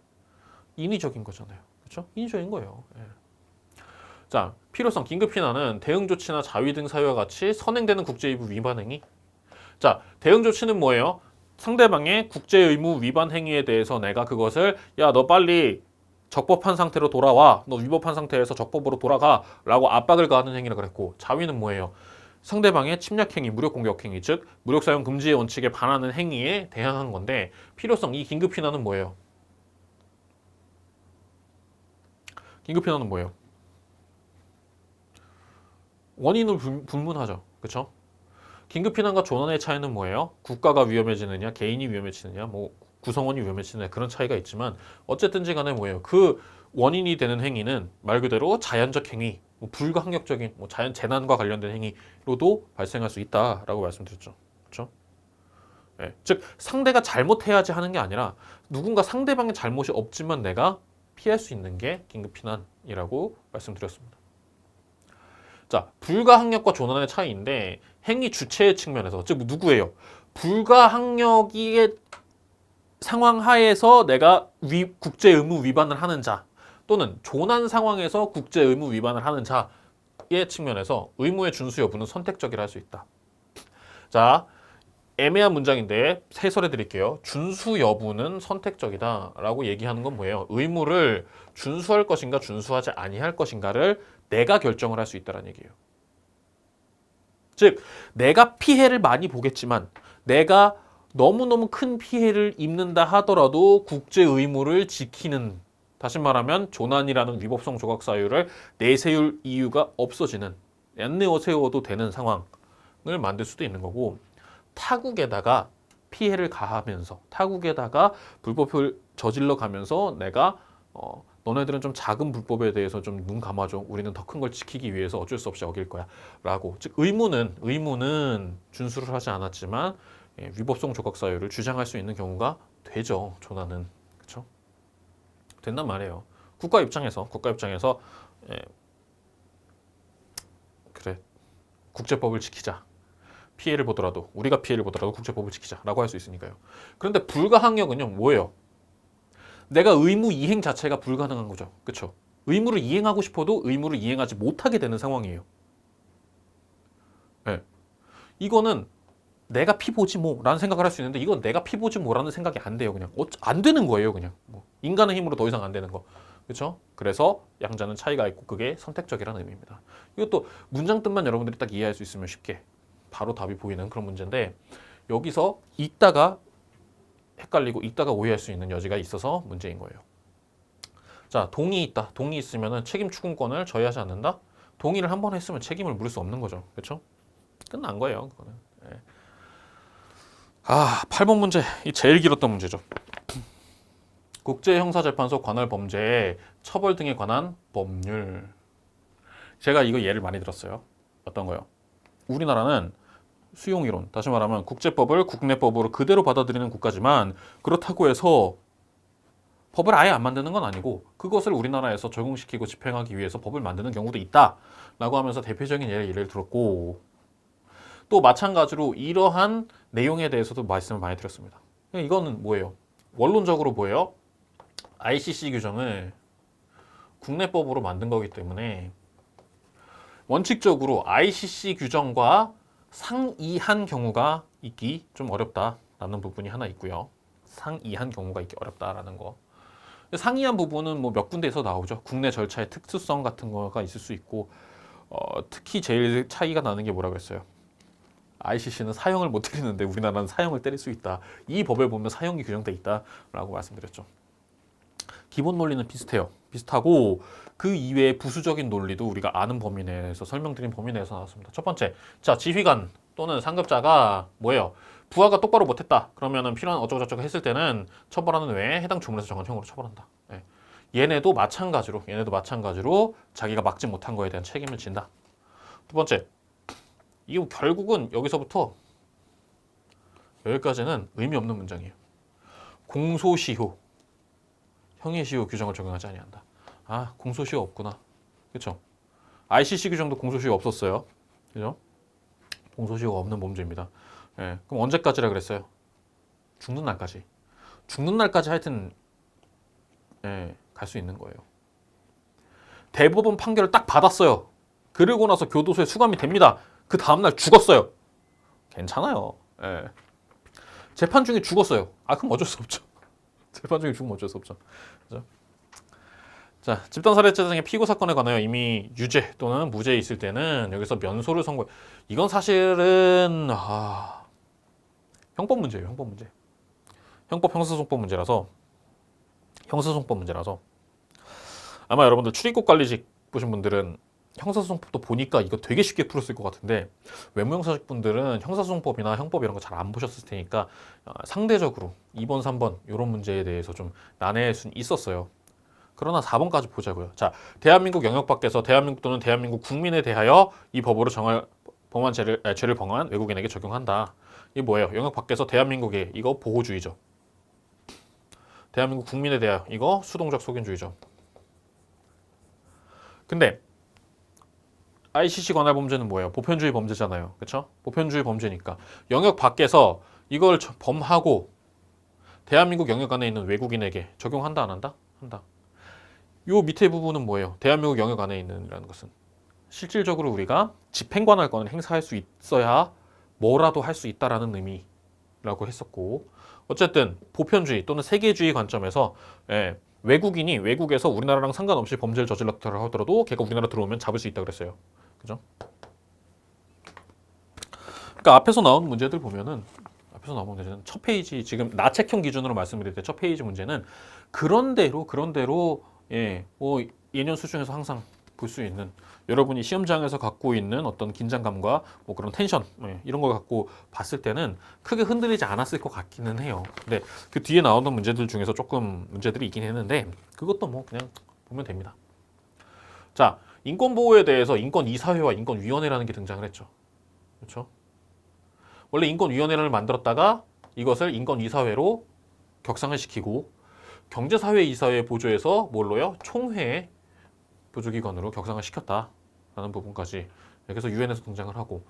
인위적인 거잖아요. 그렇죠? 인위적인 거예요. 예. 자, 필요성, 긴급 피난은 대응 조치나 자위 등 사유와 같이 선행되는 국제 의무 위반 행위. 자, 대응 조치는 뭐예요? 상대방의 국제 의무 위반 행위에 대해서 내가 그것을 야, 너 빨리 적법한 상태로 돌아와. 너 위법한 상태에서 적법으로 돌아가. 라고 압박을 가하는 행위라 그랬고, 자위는 뭐예요? 상대방의 침략 행위, 무력 공격 행위, 즉 무력 사용 금지의 원칙에 반하는 행위에 대항한 건데, 필요성, 이 긴급 피난은 뭐예요? 긴급 피난은 뭐예요? 원인을 불문하죠. 그렇죠? 긴급 피난과 조난의 차이는 뭐예요? 국가가 위험해지느냐, 개인이 위험해지느냐, 뭐 구성원이 위험해지느냐 그런 차이가 있지만 어쨌든지 간에 뭐예요? 그 원인이 되는 행위는 말 그대로 자연적 행위, 뭐 불가항력적인 뭐 자연 재난과 관련된 행위로도 발생할 수 있다라고 말씀드렸죠. 그렇죠? 네. 즉 상대가 잘못해야지 하는 게 아니라 누군가 상대방의 잘못이 없지만 내가 피할 수 있는 게 긴급 피난이라고 말씀드렸습니다. 자, 불가항력과 조난의 차이인데 행위 주체의 측면에서 즉 누구예요? 불가항력의 상황 하에서 내가 국제 의무 위반을 하는 자 또는 조난 상황에서 국제 의무 위반을 하는 자의 측면에서 의무의 준수 여부는 선택적이라 할 수 있다. 자, 애매한 문장인데 해설해 드릴게요. 준수 여부는 선택적이다 라고 얘기하는 건 뭐예요? 의무를 준수할 것인가 준수하지 아니할 것인가를 내가 결정을 할 수 있다는 얘기예요. 즉 내가 피해를 많이 보겠지만 내가 너무너무 큰 피해를 입는다 하더라도 국제 의무를 지키는, 다시 말하면 조난이라는 위법성 조각 사유를 내세울 이유가 없어지는, 안 내세워도 되는 상황을 만들 수도 있는 거고, 타국에다가 피해를 가하면서 타국에다가 불법을 저질러 가면서 내가 너네들은 좀 작은 불법에 대해서 좀 눈 감아줘. 우리는 더 큰 걸 지키기 위해서 어쩔 수 없이 어길 거야. 라고. 즉 의무는 준수를 하지 않았지만 위법성 조각 사유를 주장할 수 있는 경우가 되죠. 조난은. 그렇죠? 된단 말이에요. 국가 입장에서 그래. 국제법을 지키자. 우리가 피해를 보더라도 국제법을 지키자라고 할 수 있으니까요. 그런데 불가항력은요. 뭐예요? 내가 의무 이행 자체가 불가능한 거죠. 그렇죠? 의무를 이행하고 싶어도 의무를 이행하지 못하게 되는 상황이에요. 네. 이거는 내가 피보지 뭐라는 생각을 할 수 있는데 이건 내가 피보지 뭐라는 생각이 안 돼요. 그냥 안 되는 거예요. 그냥 인간의 힘으로 더 이상 안 되는 거. 그렇죠? 그래서 양자는 차이가 있고 그게 선택적이라는 의미입니다. 이것도 문장 뜻만 여러분들이 딱 이해할 수 있으면 쉽게 바로 답이 보이는 그런 문제인데 여기서 있다가 헷갈리고 있다가 오해할 수 있는 여지가 있어서 문제인 거예요. 자, 동의 있다. 동의 있으면은 책임 추궁권을 저해하지 않는다. 동의를 한 번 했으면 책임을 물을 수 없는 거죠. 그렇죠? 끝난 거예요. 그거는. 예. 8번 문제. 이 제일 길었던 문제죠. 국제형사재판소 관할 범죄, 처벌 등에 관한 법률. 제가 이거 예를 많이 들었어요. 어떤 거요? 우리나라는 수용이론, 다시 말하면 국제법을 국내법으로 그대로 받아들이는 국가지만 그렇다고 해서 법을 아예 안 만드는 건 아니고 그것을 우리나라에서 적용시키고 집행하기 위해서 법을 만드는 경우도 있다라고 하면서 대표적인 예를 들었고 또 마찬가지로 이러한 내용에 대해서도 말씀을 많이 드렸습니다. 이거는 뭐예요? 원론적으로 뭐예요? ICC 규정을 국내법으로 만든 거기 때문에 원칙적으로 ICC 규정과 상이한 경우가 있기 좀 어렵다라는 부분이 하나 있고요. 상이한 경우가 있기 어렵다라는 거. 상이한 부분은 뭐 몇 군데에서 나오죠. 국내 절차의 특수성 같은 거가 있을 수 있고 특히 제일 차이가 나는 게 뭐라고 했어요? ICC는 사형을 못 때리는데 우리나라는 사형을 때릴 수 있다. 이 법에 보면 사형이 규정돼 있다라고 말씀드렸죠. 기본 논리는 비슷해요. 비슷하고 그 이외의 부수적인 논리도 우리가 아는 범위 내에서 설명드린 범위 내에서 나왔습니다. 첫 번째, 자 지휘관 또는 상급자가 뭐예요? 부하가 똑바로 못했다. 그러면은 필요한 어쩌고저쩌고 했을 때는 처벌하는 외에 해당 조문에서 정한 형으로 처벌한다. 예. 얘네도 마찬가지로 자기가 막지 못한 거에 대한 책임을 진다. 두 번째, 이거 결국은 여기서부터 여기까지는 의미 없는 문장이에요. 공소시효, 형의시효 규정을 적용하지 아니한다. 공소시효 없구나. 그렇죠? ICC 규정도 공소시효 없었어요. 그죠? 공소시효가 없는 범죄입니다. 예, 그럼 언제까지라 그랬어요? 죽는 날까지. 죽는 날까지 하여튼 갈 수 있는 거예요. 대법원 판결을 딱 받았어요. 그러고 나서 교도소에 수감이 됩니다. 그 다음날 죽었어요. 괜찮아요. 예. 재판 중에 죽었어요. 그럼 어쩔 수 없죠. 재판 중에 죽으면 어쩔 수 없죠. 그죠? 자, 집단살해죄 등의 피고 사건에 관하여 이미 유죄 또는 무죄 있을 때는 여기서 면소를 선고. 이건 사실은 형법 문제예요. 형법 문제. 형사소송법 문제라서 아마 여러분들 출입국 관리직 보신 분들은 형사소송법도 보니까 이거 되게 쉽게 풀었을 것 같은데 외무형사직 분들은 형사소송법이나 형법 이런 거 잘 안 보셨을 테니까 상대적으로 2번, 3번 이런 문제에 대해서 좀 난해할 수는 있었어요. 그러나 4번까지 보자고요. 자, 대한민국 영역 밖에서 대한민국 또는 대한민국 국민에 대하여 이 법으로 정할 범한 죄를 범한 외국인에게 적용한다. 이게 뭐예요? 영역 밖에서 대한민국에 이거 보호주의죠. 대한민국 국민에 대하여 이거 수동적 속인주의죠. 근데 ICC 관할 범죄는 뭐예요? 보편주의 범죄잖아요. 그렇죠? 보편주의 범죄니까 영역 밖에서 이걸 범하고 대한민국 영역 안에 있는 외국인에게 적용한다 안 한다? 한다. 요 밑에 부분은 뭐예요? 대한민국 영역 안에 있는이라는 것은 실질적으로 우리가 집행관할권을 행사할 수 있어야 뭐라도 할 수 있다라는 의미라고 했었고 어쨌든 보편주의 또는 세계주의 관점에서 외국인이 외국에서 우리나라랑 상관없이 범죄를 저질렀다 하더라도 걔가 우리나라 들어오면 잡을 수 있다 그랬어요. 그죠? 그러니까 앞에서 나온 문제들 보면은 첫 페이지 지금 나책형 기준으로 말씀드릴 때 첫 페이지 문제는 그런대로 뭐 예년 수준에서 항상 볼 수 있는 여러분이 시험장에서 갖고 있는 어떤 긴장감과 뭐 그런 텐션 이런 걸 갖고 봤을 때는 크게 흔들리지 않았을 것 같기는 해요. 근데 그 뒤에 나오는 문제들 중에서 조금 문제들이 있긴 했는데 그것도 뭐 그냥 보면 됩니다. 자, 인권보호에 대해서 인권이사회와 인권위원회라는 게 등장을 했죠. 그렇죠? 원래 인권위원회를 만들었다가 이것을 인권이사회로 격상을 시키고 경제사회이사회 보조해서 뭘로요? 총회 보조기관으로 격상을 시켰다라는 부분까지 그래서 유엔에서 등장을 하고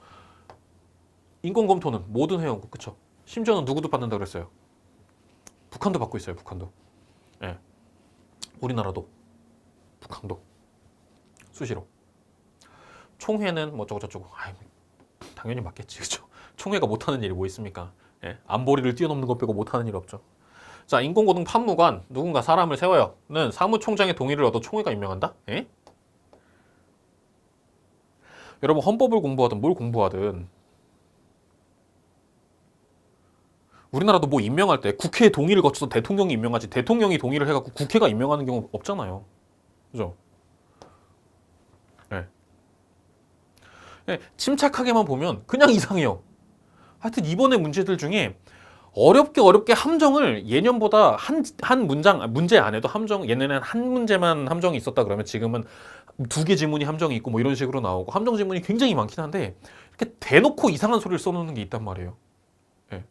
인권검토는 모든 회원국 그쵸? 심지어는 누구도 받는다 그랬어요. 북한도 받고 있어요. 북한도. 우리나라도 북한도 수시로. 총회는 뭐 저쩌고 당연히 맞겠지 그쵸? 총회가 못하는 일이 뭐 있습니까? 안보리를 뛰어넘는 것 빼고 못하는 일 없죠. 자, 인권고등 판무관 누군가 사람을 세워요.는 사무총장의 동의를 얻어 총회가 임명한다? 여러분 헌법을 공부하든 뭘 공부하든 우리나라도 뭐 임명할 때 국회 동의를 거쳐서 대통령이 임명하지 대통령이 동의를 해갖고 국회가 임명하는 경우 없잖아요. 그죠? 네. 네, 침착하게만 보면 그냥 이상해요. 하여튼 이번에 문제들 중에 어렵게 함정을 예년보다 한 문제 안에도 함정, 예년에는 한 문제만 함정이 있었다 그러면 지금은 두 개 지문이 함정이 있고 뭐 이런 식으로 나오고 함정 지문이 굉장히 많긴 한데 이렇게 대놓고 이상한 소리를 써놓는 게 있단 말이에요. 예.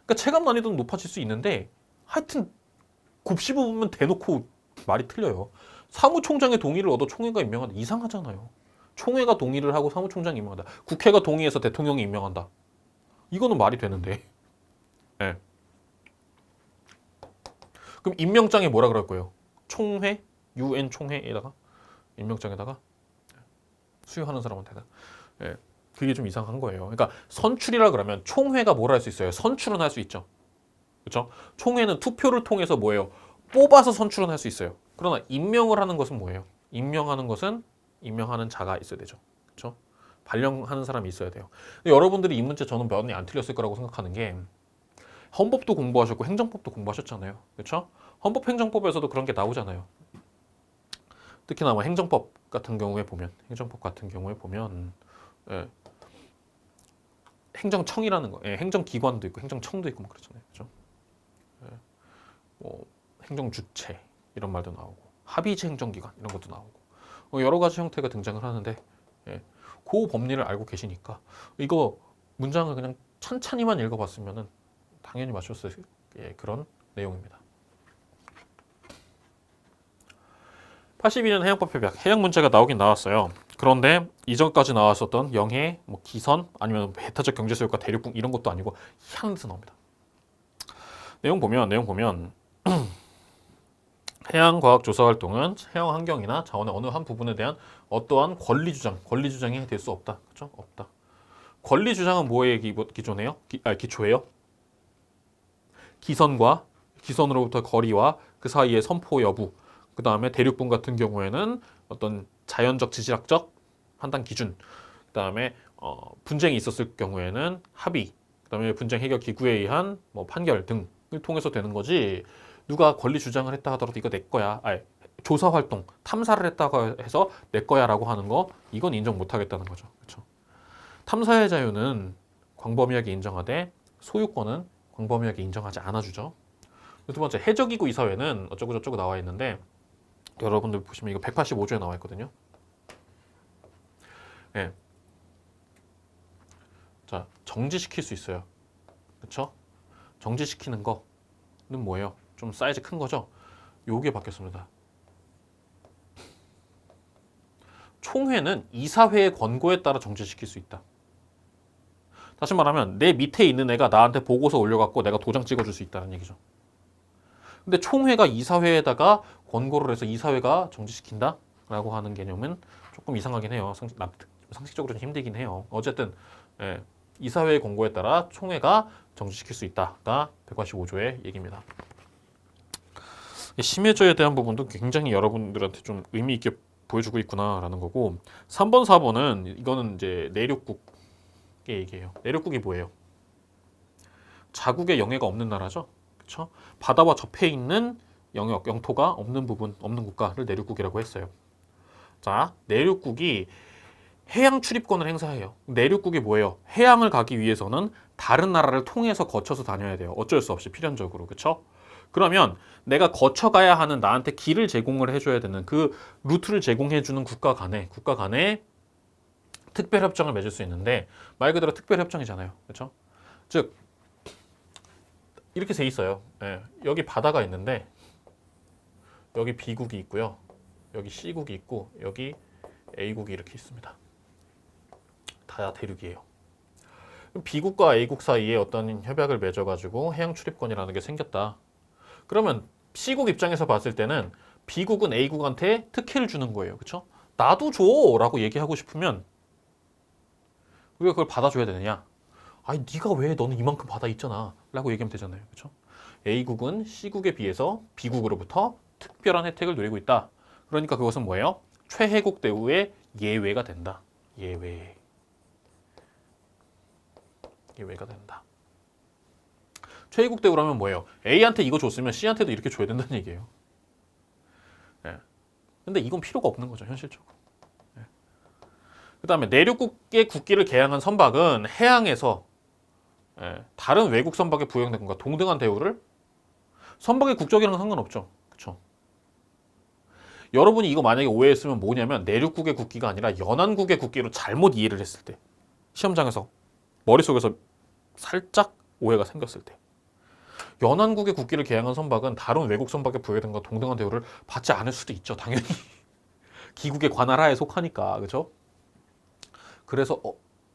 그러니까 체감 난이도는 높아질 수 있는데 하여튼 곱씹어보면 대놓고 말이 틀려요. 사무총장의 동의를 얻어 총회가 임명한다. 이상하잖아요. 총회가 동의를 하고 사무총장이 임명한다. 국회가 동의해서 대통령이 임명한다. 이거는 말이 되는데. 예. 그럼 임명장에 뭐라 그럴 거예요? 총회? UN 총회에다가? 임명장에다가? 수여하는 사람한테다. 예. 그게 좀 이상한 거예요. 그러니까 선출이라 그러면 총회가 뭘 할 수 있어요? 선출은 할 수 있죠. 그렇죠? 총회는 투표를 통해서 뭐예요? 뽑아서 선출은 할 수 있어요. 그러나 임명을 하는 것은 뭐예요? 임명하는 것은 임명하는 자가 있어야 되죠. 그렇죠? 발령하는 사람이 있어야 돼요. 근데 여러분들이 이 문제 저는 많이 안 틀렸을 거라고 생각하는 게 헌법도 공부하셨고 행정법도 공부하셨잖아요. 그렇죠? 헌법행정법에서도 그런 게 나오잖아요. 특히나 뭐 행정법 같은 경우에 보면 예, 행정청이라는 거, 예, 행정기관도 있고 행정청도 있고 뭐 그렇잖아요. 그렇죠? 예, 뭐 행정주체 이런 말도 나오고 합의제 행정기관 이런 것도 나오고 여러 가지 형태가 등장을 하는데 예, 그 법리를 알고 계시니까 이거 문장을 그냥 찬찬히만 읽어봤으면은 당연히 맞췄을 예, 그런 내용입니다. 82년 해양법 협약 해양 문제가 나오긴 나왔어요. 그런데 이전까지 나왔었던 영해, 뭐 기선 아니면 배타적 경제소유과 대륙붕 이런 것도 아니고 희한한 데서 나옵니다. 내용 보면 해양과학조사활동은 해양 환경이나 자원의 어느 한 부분에 대한 어떠한 권리 주장이 될 수 없다. 그렇죠? 없다. 권리 주장은 뭐에 기초해요? 기선으로부터 거리와 그 사이의 선포 여부, 그 다음에 대륙분 같은 경우에는 어떤 자연적 지질학적 판단 기준, 그 다음에 분쟁이 있었을 경우에는 합의, 그 다음에 분쟁 해결 기구에 의한 뭐 판결 등을 통해서 되는 거지. 누가 권리 주장을 했다 하더라도 이거 내 거야. 조사 활동, 탐사를 했다고 해서 내 거야라고 하는 거 이건 인정 못 하겠다는 거죠. 그렇죠? 탐사의 자유는 광범위하게 인정하되 소유권은 광범위하게 인정하지 않아주죠. 두 번째, 해적이고 이사회는 어쩌고 저쩌고 나와 있는데 여러분들 보시면 이거 185조에 나와 있거든요. 예. 자, 정지시킬 수 있어요. 그렇죠? 정지시키는 거는 뭐예요? 좀 사이즈 큰 거죠? 요게 바뀌었습니다. 총회는 이사회의 권고에 따라 정지시킬 수 있다. 다시 말하면 내 밑에 있는 애가 나한테 보고서 올려갖고 내가 도장 찍어줄 수 있다는 얘기죠. 근데 총회가 이사회에다가 권고를 해서 이사회가 정지시킨다? 라고 하는 개념은 조금 이상하긴 해요. 상식적으로 좀 힘들긴 해요. 어쨌든 예, 이사회의 권고에 따라 총회가 정지시킬 수 있다가 185조의 얘기입니다. 심해저에 대한 부분도 굉장히 여러분들한테 좀 의미 있게 보여주고 있구나라는 거고 3번, 4번은 이거는 이제 내륙국의 얘기예요. 내륙국이 뭐예요? 자국의 영해가 없는 나라죠. 그렇죠? 바다와 접해 있는 영역, 영토가 없는 부분, 없는 국가를 내륙국이라고 했어요. 자, 내륙국이 해양 출입권을 행사해요. 내륙국이 뭐예요? 해양을 가기 위해서는 다른 나라를 통해서 거쳐서 다녀야 돼요. 어쩔 수 없이 필연적으로. 그렇죠? 그러면 내가 거쳐가야 하는 나한테 길을 제공을 해줘야 되는 그 루트를 제공해주는 국가 간에 특별협정을 맺을 수 있는데 말 그대로 특별협정이잖아요. 그렇죠? 즉 이렇게 돼 있어요. 예, 여기 바다가 있는데 여기 B국이 있고요. 여기 C국이 있고 여기 A국이 이렇게 있습니다. 다 대륙이에요. B국과 A국 사이에 어떤 협약을 맺어가지고 해양 출입권이라는 게 생겼다. 그러면 C국 입장에서 봤을 때는 B국은 A국한테 특혜를 주는 거예요. 그렇죠? 나도 줘! 라고 얘기하고 싶으면 우리가 그걸 받아줘야 되느냐? 아니 네가 왜 너는 이만큼 바다 있잖아 라고 얘기하면 되잖아요. 그렇죠? A국은 C국에 비해서 B국으로부터 특별한 혜택을 누리고 있다. 그러니까 그것은 뭐예요? 최혜국 대우의 예외가 된다. 예외가 된다. 최애국 대우라면 뭐예요? A한테 이거 줬으면 C한테도 이렇게 줘야 된다는 얘기예요. 예. 근데 이건 필요가 없는 거죠, 현실적으로. 예. 그다음에 내륙국의 국기를 개양한 선박은 해양에서 예, 다른 외국 선박에 부여된 것과 동등한 대우를 선박의 국적이랑 상관없죠. 그렇죠? 여러분이 이거 만약에 오해했으면 뭐냐면 내륙국의 국기가 아니라 연안국의 국기로 잘못 이해를 했을 때 시험장에서 머릿속에서 살짝 오해가 생겼을 때 연안국의 국기를 개양한 선박은 다른 외국 선박에 부여된 것과 동등한 대우를 받지 않을 수도 있죠. 당연히 기국의 관할하에 속하니까 그렇죠? 그래서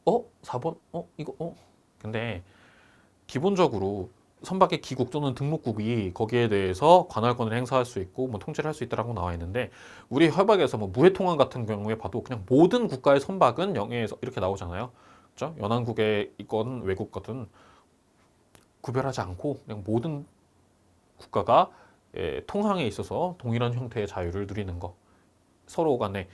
4번 이거 근데 기본적으로 선박의 기국 또는 등록국이 거기에 대해서 관할권을 행사할 수 있고 뭐 통제를 할 수 있다라고 나와 있는데 우리 협약에서 뭐 무해통항 같은 경우에 봐도 그냥 모든 국가의 선박은 영해에서 이렇게 나오잖아요. 그렇죠? 연안국에 있건 외국 거든 구별하지 않고 그냥 모든 국가가 통항에 있어서 동일한 형태의 자유를 누리는 거 서로 간에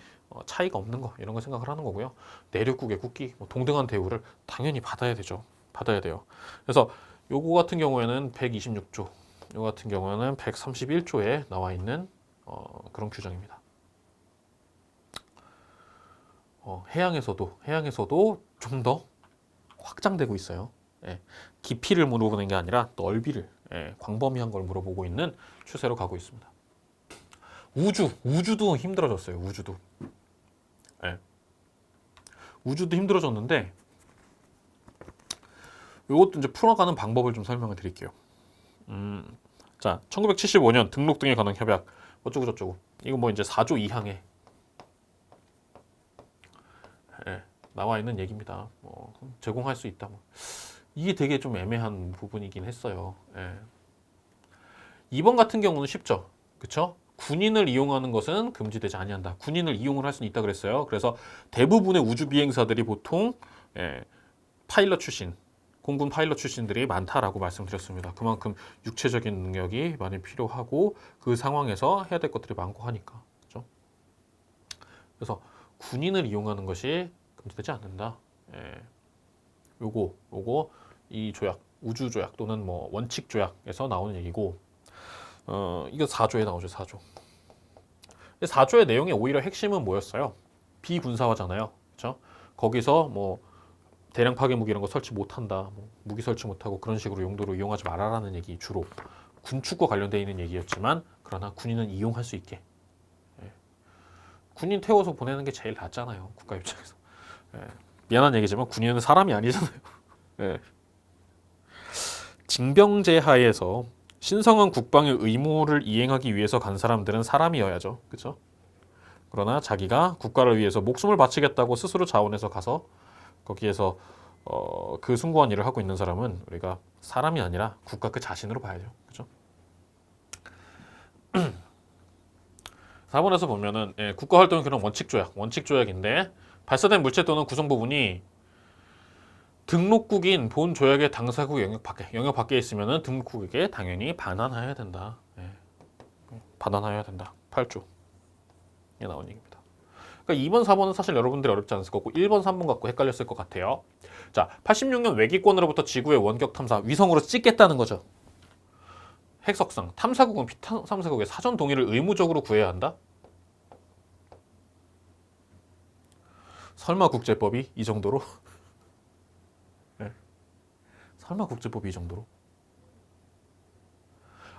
차이가 없는 거 이런 걸 생각을 하는 거고요. 내륙국의 국기 뭐 동등한 대우를 당연히 받아야 되죠. 받아야 돼요. 그래서 요거 같은 경우에는 126조, 요 같은 경우에는 131조에 나와 있는 그런 규정입니다. 해양에서도 좀 더 확장되고 있어요. 예, 깊이를 물어보는 게 아니라 넓이를 광범위한 걸 물어보고 있는 추세로 가고 있습니다. 우주도 힘들어졌어요. 우주도 힘들어졌는데 이것도 이제 풀어가는 방법을 좀 설명을 드릴게요. 자, 1975년 등록 등에 관한 협약 어쩌고 저쩌고 이거 뭐 이제 4조 2항에 나와 있는 얘기입니다. 제공할 수 있다. 이게 되게 좀 애매한 부분이긴 했어요. 2번 같은 경우는 쉽죠, 그렇죠? 군인을 이용하는 것은 금지되지 아니한다. 군인을 이용을 할 수는 있다 그랬어요. 그래서 대부분의 우주 비행사들이 보통 파일럿 출신 공군 파일럿 출신들이 많다라고 말씀드렸습니다. 그만큼 육체적인 능력이 많이 필요하고 그 상황에서 해야 될 것들이 많고 하니까. 그렇죠? 그래서 군인을 이용하는 것이 금지되지 않는다. 요거 이 조약, 우주 조약 또는 뭐 원칙 조약에서 나오는 얘기고 이거 4조에 나오죠. 4조. 4조의 내용의 오히려 핵심은 뭐였어요? 비군사화잖아요. 그렇죠? 거기서 뭐 대량 파괴 무기 이런 거 설치 못한다, 뭐 무기 설치 못하고 그런 식으로 용도로 이용하지 말아라는 얘기 주로 군축과 관련되어 있는 얘기였지만 그러나 군인은 이용할 수 있게 군인 태워서 보내는 게 제일 낫잖아요. 국가 입장에서. 미안한 얘기지만 군인은 사람이 아니잖아요. 징병제 하에서 신성한 국방의 의무를 이행하기 위해서 간 사람들은 사람이어야죠. 그렇죠? 그러나 자기가 국가를 위해서 목숨을 바치겠다고 스스로 자원해서 가서 거기에서 그 숭고한 일을 하고 있는 사람은 우리가 사람이 아니라 국가 그 자신으로 봐야죠. 그렇죠? 4번에서 보면은 국가 활동의 그런 원칙 조약인데 발사된 물체 또는 구성 부분이 등록국인 본 조약의 당사국 영역 밖에 있으면은 등록국에게 당연히 반환하여야 된다. 반환하여야 된다. 8조에 나온 얘기입니다. 그러니까 2번, 4번은 사실 여러분들이 어렵지 않을 거고 1번, 3번 갖고 헷갈렸을 것 같아요. 자, 86년 외기권으로부터 지구의 원격 탐사 위성으로 찍겠다는 거죠. 핵석상 탐사국은 피탐사국의 사전 동의를 의무적으로 구해야 한다? 설마 국제법이 이 정도로? 설마 국제법이 이 정도로?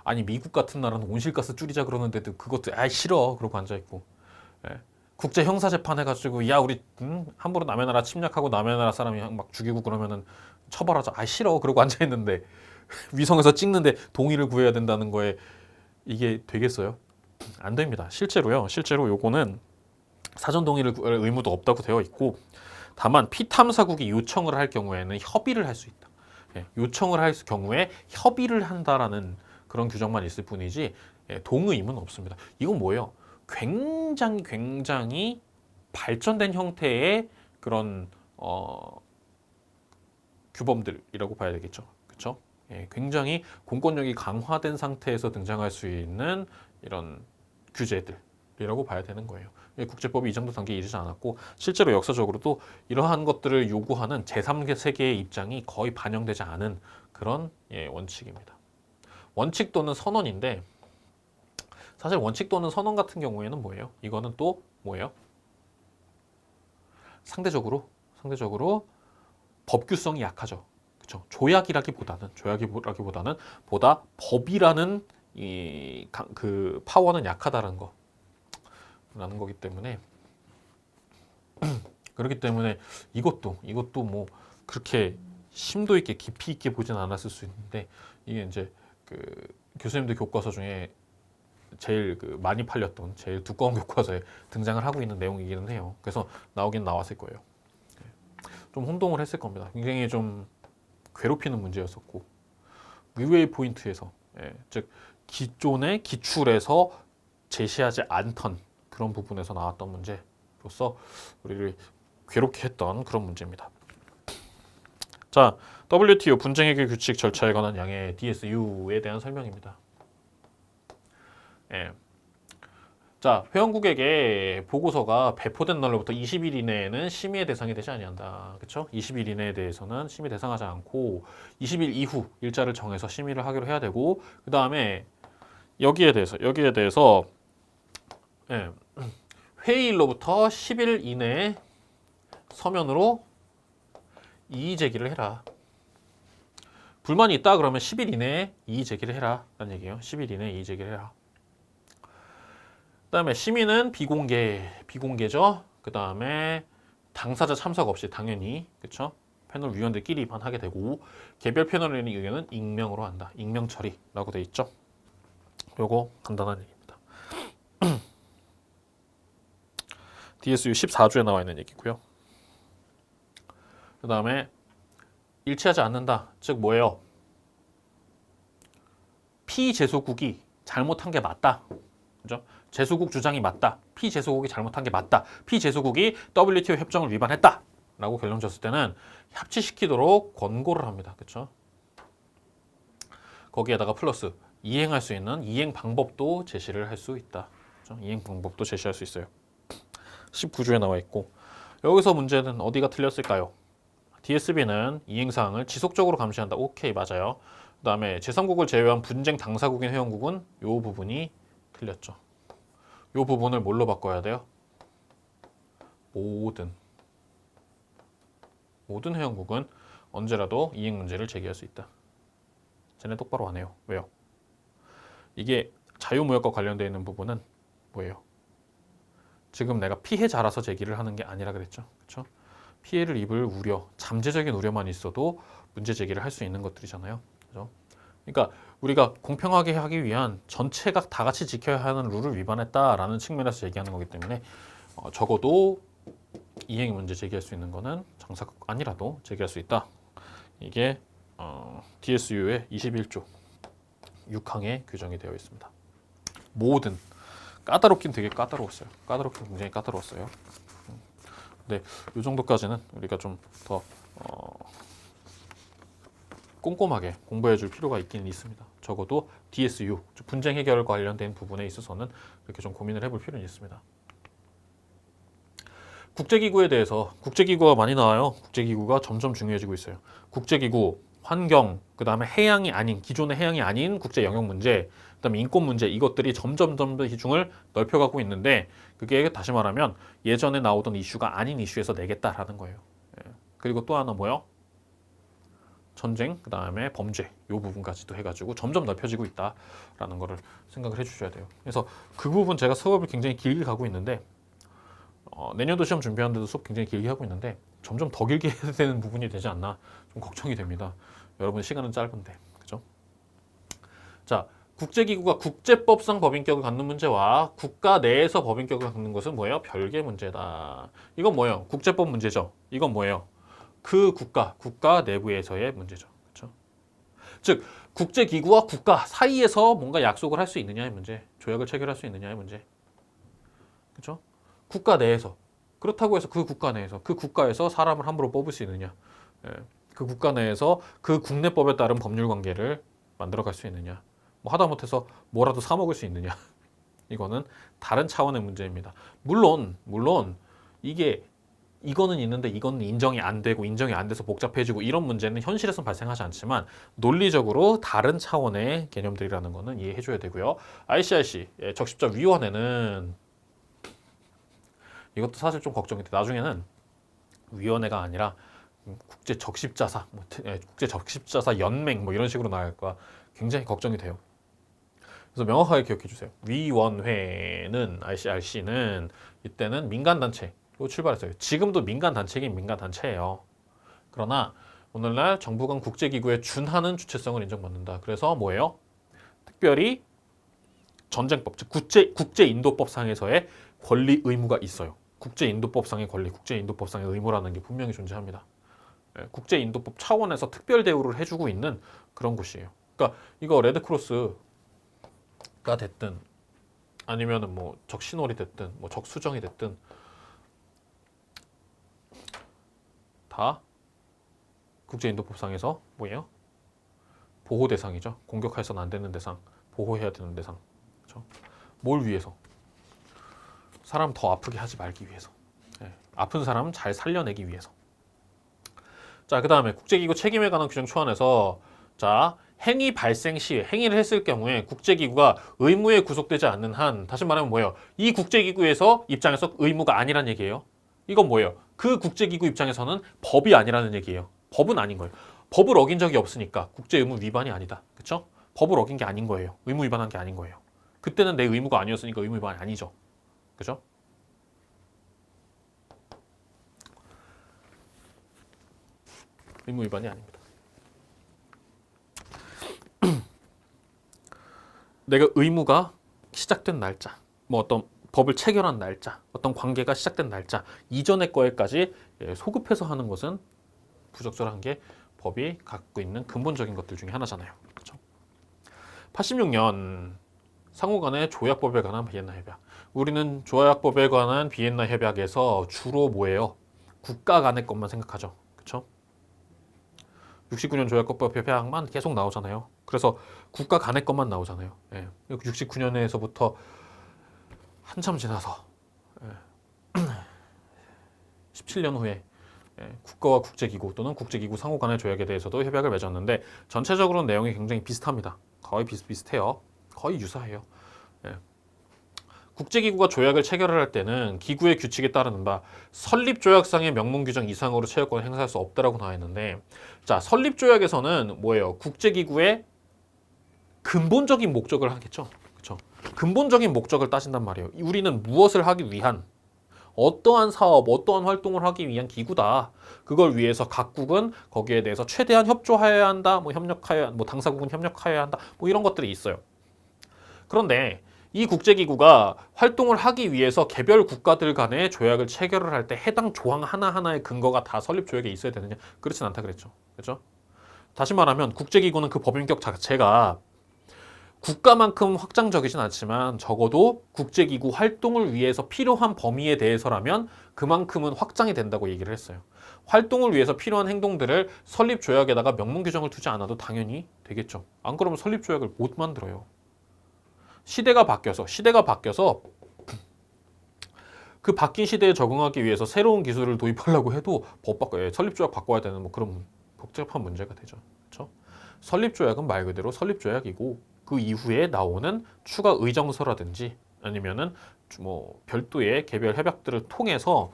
아니 미국 같은 나라는 온실가스 줄이자 그러는데도 그것도 싫어 그러고 앉아있고 국제 형사재판 해가지고 야 우리 함부로 남의 나라 침략하고 남의 나라 사람이 막 죽이고 그러면은 처벌하자 싫어 그러고 앉아있는데 위성에서 찍는데 동의를 구해야 된다는 거에 이게 되겠어요? 안 됩니다. 실제로 요거는 사전 동의를 구할 의무도 없다고 되어 있고 다만 피탐사국이 요청을 할 경우에는 협의를 할 수 있다. 요청을 할 경우에 협의를 한다라는 그런 규정만 있을 뿐이지 동의임은 없습니다. 이건 뭐예요? 굉장히 발전된 형태의 그런 규범들이라고 봐야 되겠죠. 그렇죠? 굉장히 공권력이 강화된 상태에서 등장할 수 있는 이런 규제들이라고 봐야 되는 거예요. 국제법이 이 정도 단계에 이르지 않았고 실제로 역사적으로도 이러한 것들을 요구하는 제3세계의 입장이 거의 반영되지 않은 그런 원칙입니다. 원칙 또는 선언인데 사실 원칙 또는 선언 같은 경우에는 뭐예요? 이거는 또 뭐예요? 상대적으로 법규성이 약하죠. 그렇죠? 조약이라기보다는 보다 법이라는 그 파워는 약하다는 거라는 거기 때문에 그렇기 때문에 이것도 뭐 그렇게 심도 있게 깊이 있게 보진 않았을 수 있는데 이게 이제 그 교수님들 교과서 중에 제일 그 많이 팔렸던 제일 두꺼운 교과서에 등장을 하고 있는 내용이기는 해요. 그래서 나오긴 나왔을 거예요. 좀 혼동을 했을 겁니다. 굉장히 좀 괴롭히는 문제였었고 의외의 포인트에서 즉 기존의 기출에서 제시하지 않던 그런 부분에서 나왔던 문제로서 우리를 괴롭게 했던 그런 문제입니다. 자, WTO 분쟁 해결 규칙 절차에 관한 양의 DSU에 대한 설명입니다. 자, 회원국에게 보고서가 배포된 날로부터 20일 이내에는 심의의 대상이 되지 아니한다. 그렇죠? 20일 이내에 대해서는 심의 대상하지 않고 20일 이후 일자를 정해서 심의를 하기로 해야 되고 그 다음에 여기에 대해서 회의일로부터 10일 이내에 서면으로 이의 제기를 해라. 불만이 있다 그러면 10일 이내에 이의 제기를 해라 라는 얘기예요. 10일 이내에 이의 제기를 해라. 그 다음에 심의는 비공개죠. 그 다음에 당사자 참석 없이 당연히 그쵸? 패널 위원들끼리만 하게 되고 개별 패널의 의견은 익명으로 한다. 익명 처리라고 돼 있죠. 요거 간단한 얘기입니다. DSU 14조에 나와 있는 얘기고요. 그 다음에 일치하지 않는다. 즉 뭐예요? 피제소국이 잘못한 게 맞다. 그죠? 제소국 주장이 맞다. 피제소국이 잘못한 게 맞다. 피제소국이 WTO 협정을 위반했다. 라고 결론 졌을 때는 합치시키도록 권고를 합니다. 그렇죠? 거기에다가 플러스 이행할 수 있는 이행 방법도 제시를 할 수 있다. 그렇죠? 이행 방법도 제시할 수 있어요. 19조에 나와 있고 여기서 문제는 어디가 틀렸을까요? DSB는 이행사항을 지속적으로 감시한다. 오케이, 맞아요. 그 다음에 제3국을 제외한 분쟁 당사국인 회원국은 이 부분이 틀렸죠. 이 부분을 뭘로 바꿔야 돼요? 모든 회원국은 언제라도 이행 문제를 제기할 수 있다. 쟤네 똑바로 안 해요. 왜요? 이게 자유무역과 관련되어 있는 부분은 뭐예요? 지금 내가 피해자라서 제기를 하는 게 아니라 그랬죠. 그렇죠? 피해를 입을 우려, 잠재적인 우려만 있어도 문제 제기를 할 수 있는 것들이잖아요. 그렇죠? 그러니까 우리가 공평하게 하기 위한 전체가 다 같이 지켜야 하는 룰을 위반했다라는 측면에서 얘기하는 거기 때문에 적어도 이행 문제 제기할 수 있는 거는 장사국 아니라도 제기할 수 있다. 이게 DSU의 21조 6항에 규정이 되어 있습니다. 모든 까다롭긴 되게 까다로웠어요. 굉장히 까다로웠어요. 근데 이 정도까지는 우리가 좀 더 꼼꼼하게 공부해 줄 필요가 있긴 있습니다. 적어도 DSU, 분쟁 해결과 관련된 부분에 있어서는 이렇게 좀 고민을 해볼 필요는 있습니다. 국제기구에 대해서 국제기구가 많이 나와요. 국제기구가 점점 중요해지고 있어요. 국제기구, 환경, 그 다음에 해양이 아닌 기존의 해양이 아닌 국제 영역 문제, 그 다음에 인권 문제 이것들이 점점 더 비중을 넓혀가고 있는데 그게 다시 말하면 예전에 나오던 이슈가 아닌 이슈에서 내겠다라는 거예요. 그리고 또 하나 뭐요? 전쟁, 그 다음에 범죄 이 부분까지도 해가지고 점점 넓혀지고 있다라는 거를 생각을 해주셔야 돼요. 그래서 그 부분 제가 수업을 굉장히 길게 가고 있는데 내년도 시험 준비하는데도 수업 굉장히 길게 하고 있는데 점점 더 길게 해야 되는 부분이 되지 않나 좀 걱정이 됩니다. 여러분 시간은 짧은데 그죠? 자, 국제기구가 국제법상 법인격을 갖는 문제와 국가 내에서 법인격을 갖는 것은 뭐예요? 별개 문제다. 이건 뭐예요? 국제법 문제죠. 이건 뭐예요? 그 국가 내부에서의 문제죠. 그렇죠? 즉 국제기구와 국가 사이에서 뭔가 약속을 할 수 있느냐의 문제, 조약을 체결할 수 있느냐의 문제. 그렇죠? 국가 내에서 그렇다고 해서 그 국가 내에서 그 국가에서 사람을 함부로 뽑을 수 있느냐, 그 국가 내에서 그 국내법에 따른 법률 관계를 만들어갈 수 있느냐, 뭐 하다못해서 뭐라도 사 먹을 수 있느냐, 이거는 다른 차원의 문제입니다. 물론 이게 이거는 있는데 이거는 인정이 안 되고 인정이 안 돼서 복잡해지고 이런 문제는 현실에서는 발생하지 않지만 논리적으로 다른 차원의 개념들이라는 거는 이해해 줘야 되고요. ICRC 적십자 위원회는 이것도 사실 좀 걱정이 돼. 나중에는 위원회가 아니라 국제 적십자사, 국제 적십자사 연맹 뭐 이런 식으로 나갈까 굉장히 걱정이 돼요. 그래서 명확하게 기억해 주세요. 위원회는 ICRC는 이때는 민간 단체로 출발했어요. 지금도 민간 단체긴 민간 단체예요. 그러나 오늘날 정부 간 국제기구에 준하는 주체성을 인정받는다. 그래서 뭐예요? 특별히 전쟁법, 즉 국제인도법상에서의 권리 의무가 있어요. 국제인도법상의 권리, 국제인도법상의 의무라는 게 분명히 존재합니다. 국제인도법 차원에서 특별 대우를 해주고 있는 그런 곳이에요. 그러니까 이거 레드크로스가 됐든 아니면은 뭐 적신월이 됐든 뭐 적수정이 됐든 다 국제인도법상에서 뭐예요? 보호 대상이죠. 공격해서는 안 되는 대상, 보호해야 되는 대상. 그렇죠? 뭘 위해서? 사람 더 아프게 하지 말기 위해서. 아픈 사람 잘 살려내기 위해서. 자, 그 다음에 국제기구 책임에 관한 규정 초안에서 자, 행위 발생 시 행위를 했을 경우에 국제기구가 의무에 구속되지 않는 한, 다시 말하면 뭐예요? 이 국제기구에서 입장에서 의무가 아니란 얘기예요. 이건 뭐예요? 그 국제기구 입장에서는 법이 아니라는 얘기예요. 법은 아닌 거예요. 법을 어긴 적이 없으니까 국제 의무 위반이 아니다. 그렇죠? 법을 어긴 게 아닌 거예요. 의무 위반한 게 아닌 거예요. 그때는 내 의무가 아니었으니까 의무 위반이 아니죠. 그죠? 의무 위반이 아닙니다. 내가 의무가 시작된 날짜, 뭐 어떤 법을 체결한 날짜, 어떤 관계가 시작된 날짜 이전의 거에까지 소급해서 하는 것은 부적절한 게 법이 갖고 있는 근본적인 것들 중에 하나잖아요. 그렇죠? 86년 상호 간의 조약법에 관한 비엔나 협약. 우리는 조약법에 관한 비엔나 협약에서 주로 뭐예요? 국가 간의 것만 생각하죠. 그렇죠? 69년 조약법 협약만 계속 나오잖아요. 그래서 국가 간의 것만 나오잖아요. 69년에서부터 한참 지나서 17년 후에 국가와 국제기구 또는 국제기구 상호 간의 조약에 대해서도 협약을 맺었는데 전체적으로 내용이 굉장히 비슷합니다. 거의 비슷해요. 거의 유사해요. 국제기구가 조약을 체결을 할 때는 기구의 규칙에 따르는 바 설립조약상의 명문 규정 이상으로 체결권을 행사할 수 없다라고 나와 있는데, 자, 설립조약에서는 뭐예요? 국제기구의 근본적인 목적을 하겠죠. 그렇죠? 근본적인 목적을 따진단 말이에요. 우리는 무엇을 하기 위한 어떠한 사업, 어떠한 활동을 하기 위한 기구다. 그걸 위해서 각국은 거기에 대해서 최대한 협조하여야 한다. 뭐 협력하여야, 뭐 당사국은 협력하여야 한다. 뭐 이런 것들이 있어요. 그런데 이 국제기구가 활동을 하기 위해서 개별 국가들 간의 조약을 체결을 할 때 해당 조항 하나하나의 근거가 다 설립조약에 있어야 되느냐? 그렇진 않다 그랬죠. 그렇죠? 다시 말하면 국제기구는 그 법인격 자체가 국가만큼 확장적이진 않지만 적어도 국제기구 활동을 위해서 필요한 범위에 대해서라면 그만큼은 확장이 된다고 얘기를 했어요. 활동을 위해서 필요한 행동들을 설립조약에다가 명문 규정을 두지 않아도 당연히 되겠죠. 안 그러면 설립조약을 못 만들어요. 시대가 바뀌어서 그 바뀐 시대에 적응하기 위해서 새로운 기술을 도입하려고 해도 설립조약 바꿔야 되는 뭐 그런 복잡한 문제가 되죠. 그렇죠? 설립조약은 말 그대로 설립조약이고 그 이후에 나오는 추가 의정서라든지 아니면은 뭐 별도의 개별 협약들을 통해서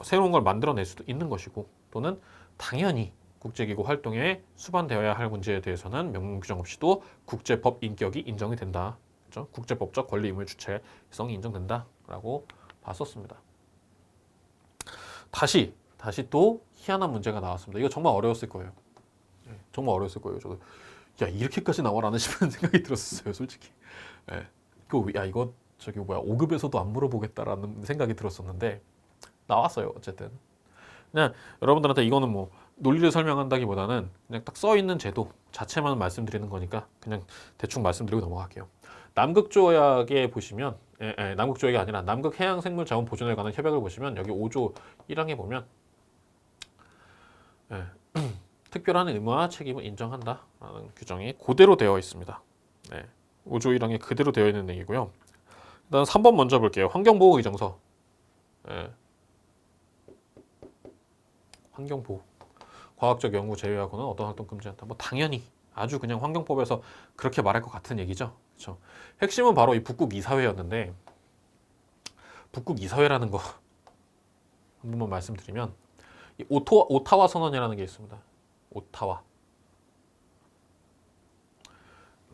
새로운 걸 만들어낼 수도 있는 것이고, 또는 당연히 국제기구 활동에 수반되어야 할 문제에 대해서는 명문 규정 없이도 국제법 인격이 인정이 된다. 그렇죠? 국제법적 권리 의무의 주체성이 인정된다라고 봤었습니다. 다시 또 희한한 문제가 나왔습니다. 이거 정말 어려웠을 거예요. 정말 어려웠을 거예요. 저도 야, 이렇게까지 나와라는 싶은 생각이 들었어요, 솔직히. 이거 저기 5급에서도 안 물어보겠다라는 생각이 들었었는데 나왔어요. 어쨌든 그냥 여러분들한테 이거는 뭐 논리를 설명한다기보다는 그냥 딱 써 있는 제도 자체만 말씀드리는 거니까 그냥 대충 말씀드리고 넘어갈게요. 남극조약에 보시면 남극조약이 아니라 남극해양생물자원보존에 관한 협약을 보시면 여기 5조 1항에 보면 특별한 의무와 책임을 인정한다라는 규정이 그대로 되어 있습니다. 5조 1항에 그대로 되어 있는 내용이고요. 일단 3번 먼저 볼게요. 환경보호의정서. 환경보호, 과학적 연구 제외하고는 어떤 활동 금지한다. 뭐 당연히 아주 그냥 환경법에서 그렇게 말할 것 같은 얘기죠. 그렇죠? 핵심은 바로 이 북극 이사회였는데 북극 이사회라는 거 한 번만 말씀드리면 이 오타와 선언이라는 게 있습니다. 오타와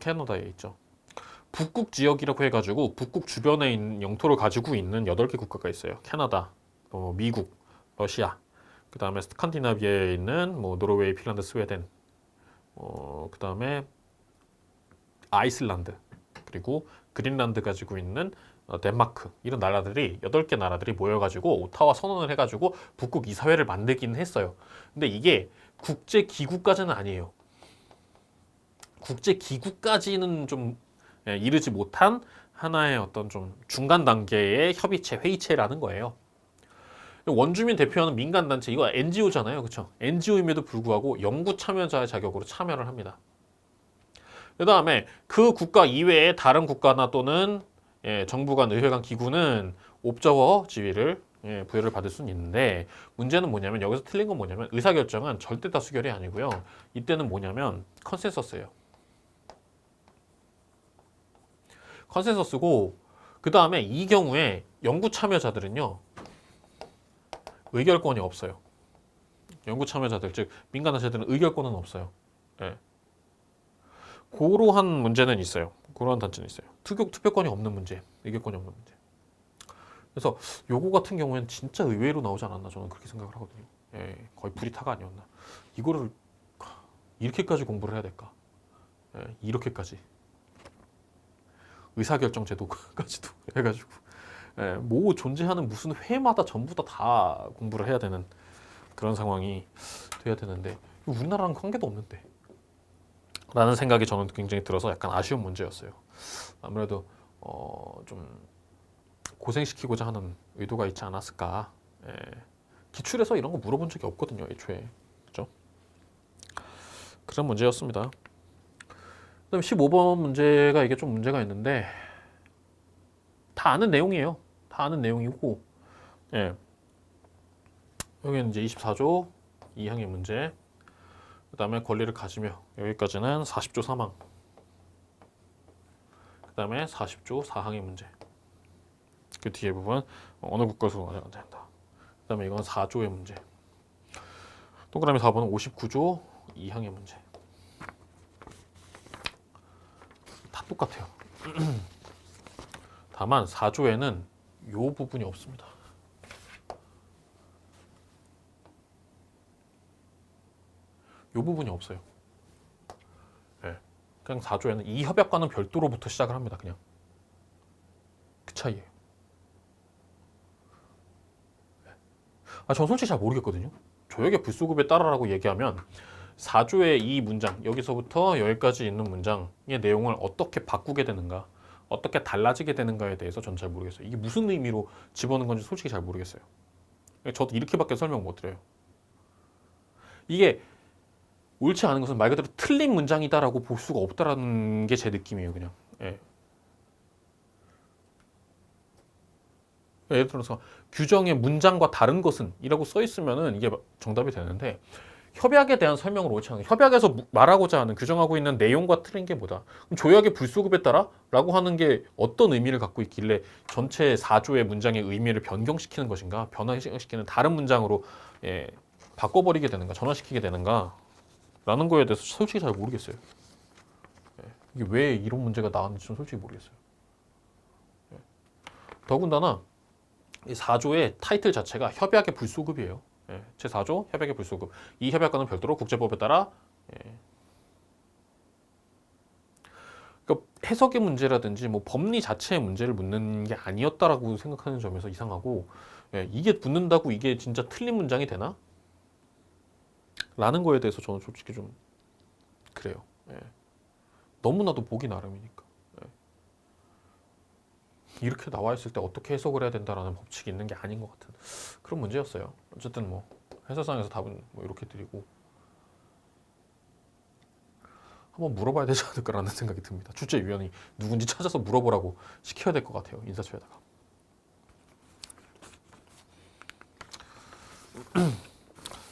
캐나다에 있죠. 북극 지역이라고 해가지고 북극 주변에 있는 영토를 가지고 있는 8개 국가가 있어요. 캐나다, 미국, 러시아, 그 다음에 스칸디나비아에 있는 뭐 노르웨이, 핀란드, 스웨덴, 그 다음에 아이슬란드, 그리고 그린란드 가지고 있는 덴마크, 이런 나라들이 8개 나라들이 모여가지고 오타와 선언을 해가지고 북극 이사회를 만들긴 했어요. 근데 이게 국제 기구까지는 아니에요. 국제 기구까지는 좀 이르지 못한 하나의 어떤 좀 중간 단계의 협의체, 회의체라는 거예요. 원주민 대표하는 민간단체, 이거 NGO잖아요. 그렇죠? NGO임에도 불구하고 영구 참여자의 자격으로 참여를 합니다. 그 다음에 그 국가 이외의 다른 국가나 또는 정부 간, 의회 간 기구는 옵저버 지위를 부여를 받을 수는 있는데 문제는 뭐냐면 여기서 틀린 건 뭐냐면 의사결정은 절대 다수결이 아니고요. 이때는 뭐냐면 컨센서스예요. 컨센서스고 그 다음에 이 경우에 영구 참여자들은요. 의결권이 없어요. 영구 참여자들, 즉 민간단체들은 의결권은 없어요. 예. 그러한 문제는 있어요. 그러한 단체는 있어요. 투표권이 없는 문제, 의결권이 없는 문제. 그래서 요거 같은 경우에는 진짜 의외로 나오지 않았나 저는 그렇게 생각을 하거든요. 예, 거의 불이타가 아니었나. 이거를 이렇게까지 공부를 해야 될까? 예, 이렇게까지. 의사결정 제도까지도 해가지고 뭐 존재하는 무슨 회마다 전부 다 공부를 해야 되는 그런 상황이 돼야 되는데 우리나라랑 관계도 없는데 라는 생각이 저는 굉장히 들어서 약간 아쉬운 문제였어요. 아무래도 좀 고생시키고자 하는 의도가 있지 않았을까. 기출에서 이런 거 물어본 적이 없거든요, 애초에. 그죠? 그런 문제였습니다. 그다음에 15번 문제가 이게 좀 문제가 있는데 다 아는 내용이에요. 다 아는 내용이고, 여기는 이제 24조 2항의 문제. 그다음에 권리를 가지며 여기까지는 40조 3항. 그다음에 40조 4항의 문제. 그 뒤에 부분 어느 국가에서 안 된다. 그다음에 이건 4조의 문제. 동그라미 4번은 59조 2항의 문제. 다 똑같아요. 다만 4조에는 요 부분이 없습니다. 요 부분이 없어요. 그냥 4조에는 이 협약과는 별도로부터 시작을 합니다. 그냥 그 차이예요. 전 솔직히 잘 모르겠거든요. 조약의 불소급에 따라라고 얘기하면 4조의 이 문장, 여기서부터 여기까지 있는 문장의 내용을 어떻게 바꾸게 되는가, 어떻게 달라지게 되는가에 대해서 저는 잘 모르겠어요. 이게 무슨 의미로 집어넣은 건지 솔직히 잘 모르겠어요. 저도 이렇게밖에 설명 못 드려요. 이게 옳지 않은 것은 말 그대로 틀린 문장이다라고 볼 수가 없다라는 게 제 느낌이에요, 그냥. 예를 들어서 규정의 문장과 다른 것은 이라고 써 있으면은 이게 정답이 되는데 협약에 대한 설명을 옳지 않은 협약에서 말하고자 하는 규정하고 있는 내용과 틀린 게 뭐다? 그럼 조약의 불소급에 따라 라고 하는 게 어떤 의미를 갖고 있길래 전체 4조의 문장의 의미를 변경시키는 것인가? 변화시키는 다른 문장으로 바꿔버리게 되는가? 전환시키게 되는가? 라는 거에 대해서 솔직히 잘 모르겠어요. 이게 왜 이런 문제가 나왔는지 좀 솔직히 모르겠어요. 더군다나 이 4조의 타이틀 자체가 협약의 불소급이에요. 제4조 협약의 불소급. 이 협약과는 별도로 국제법에 따라 그러니까 해석의 문제라든지 뭐 법리 자체의 문제를 묻는 게 아니었다라고 생각하는 점에서 이상하고 이게 묻는다고 이게 진짜 틀린 문장이 되나? 라는 거에 대해서 저는 솔직히 좀 그래요. 너무나도 보기 나름이니까. 이렇게 나와 있을 때 어떻게 해석을 해야 된다라는 법칙이 있는 게 아닌 것 같은 그런 문제였어요. 어쨌든 뭐 해설상에서 답은 뭐 이렇게 드리고 한번 물어봐야 되지 않을까라는 생각이 듭니다. 출제위원이 누군지 찾아서 물어보라고 시켜야 될 것 같아요. 인사처에다가.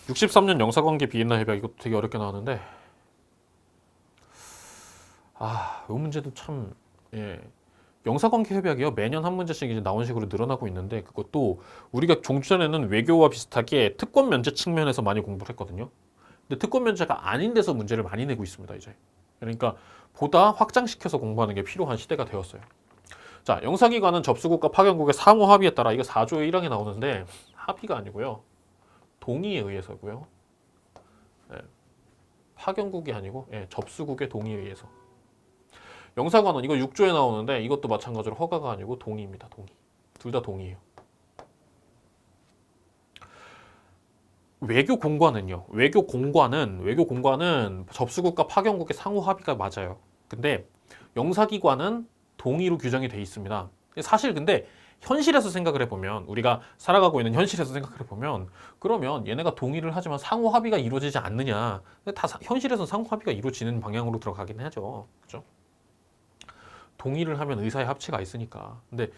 63년 영사관계 비엔나 협약 이것도 되게 어렵게 나왔는데 이 문제도 참 예. 영사관계 협약이요. 매년 한 문제씩 이제 나온 식으로 늘어나고 있는데 그것도 우리가 종전에는 외교와 비슷하게 특권 면제 측면에서 많이 공부를 했거든요. 근데 특권 면제가 아닌 데서 문제를 많이 내고 있습니다, 이제. 그러니까 보다 확장시켜서 공부하는 게 필요한 시대가 되었어요. 자, 영사기관은 접수국과 파견국의 상호 합의에 따라 이거 4조의 1항에 나오는데 합의가 아니고요. 동의에 의해서고요. 예, 파견국이 아니고 접수국의 동의에 의해서. 영사관은 이거 6조에 나오는데 이것도 마찬가지로 허가가 아니고 동의입니다. 동의. 둘 다 동의예요. 외교 공관은요. 외교 공관은 접수국과 파견국의 상호 합의가 맞아요. 근데 영사기관은 동의로 규정이 돼 있습니다. 사실 근데 현실에서 생각을 해보면 우리가 살아가고 있는 현실에서 생각을 해보면 그러면 얘네가 동의를 하지만 상호 합의가 이루어지지 않느냐. 근데 다 현실에서 상호 합의가 이루어지는 방향으로 들어가긴 하죠. 그렇죠? 동의를 하면 의사의 합치가 있으니까. 근데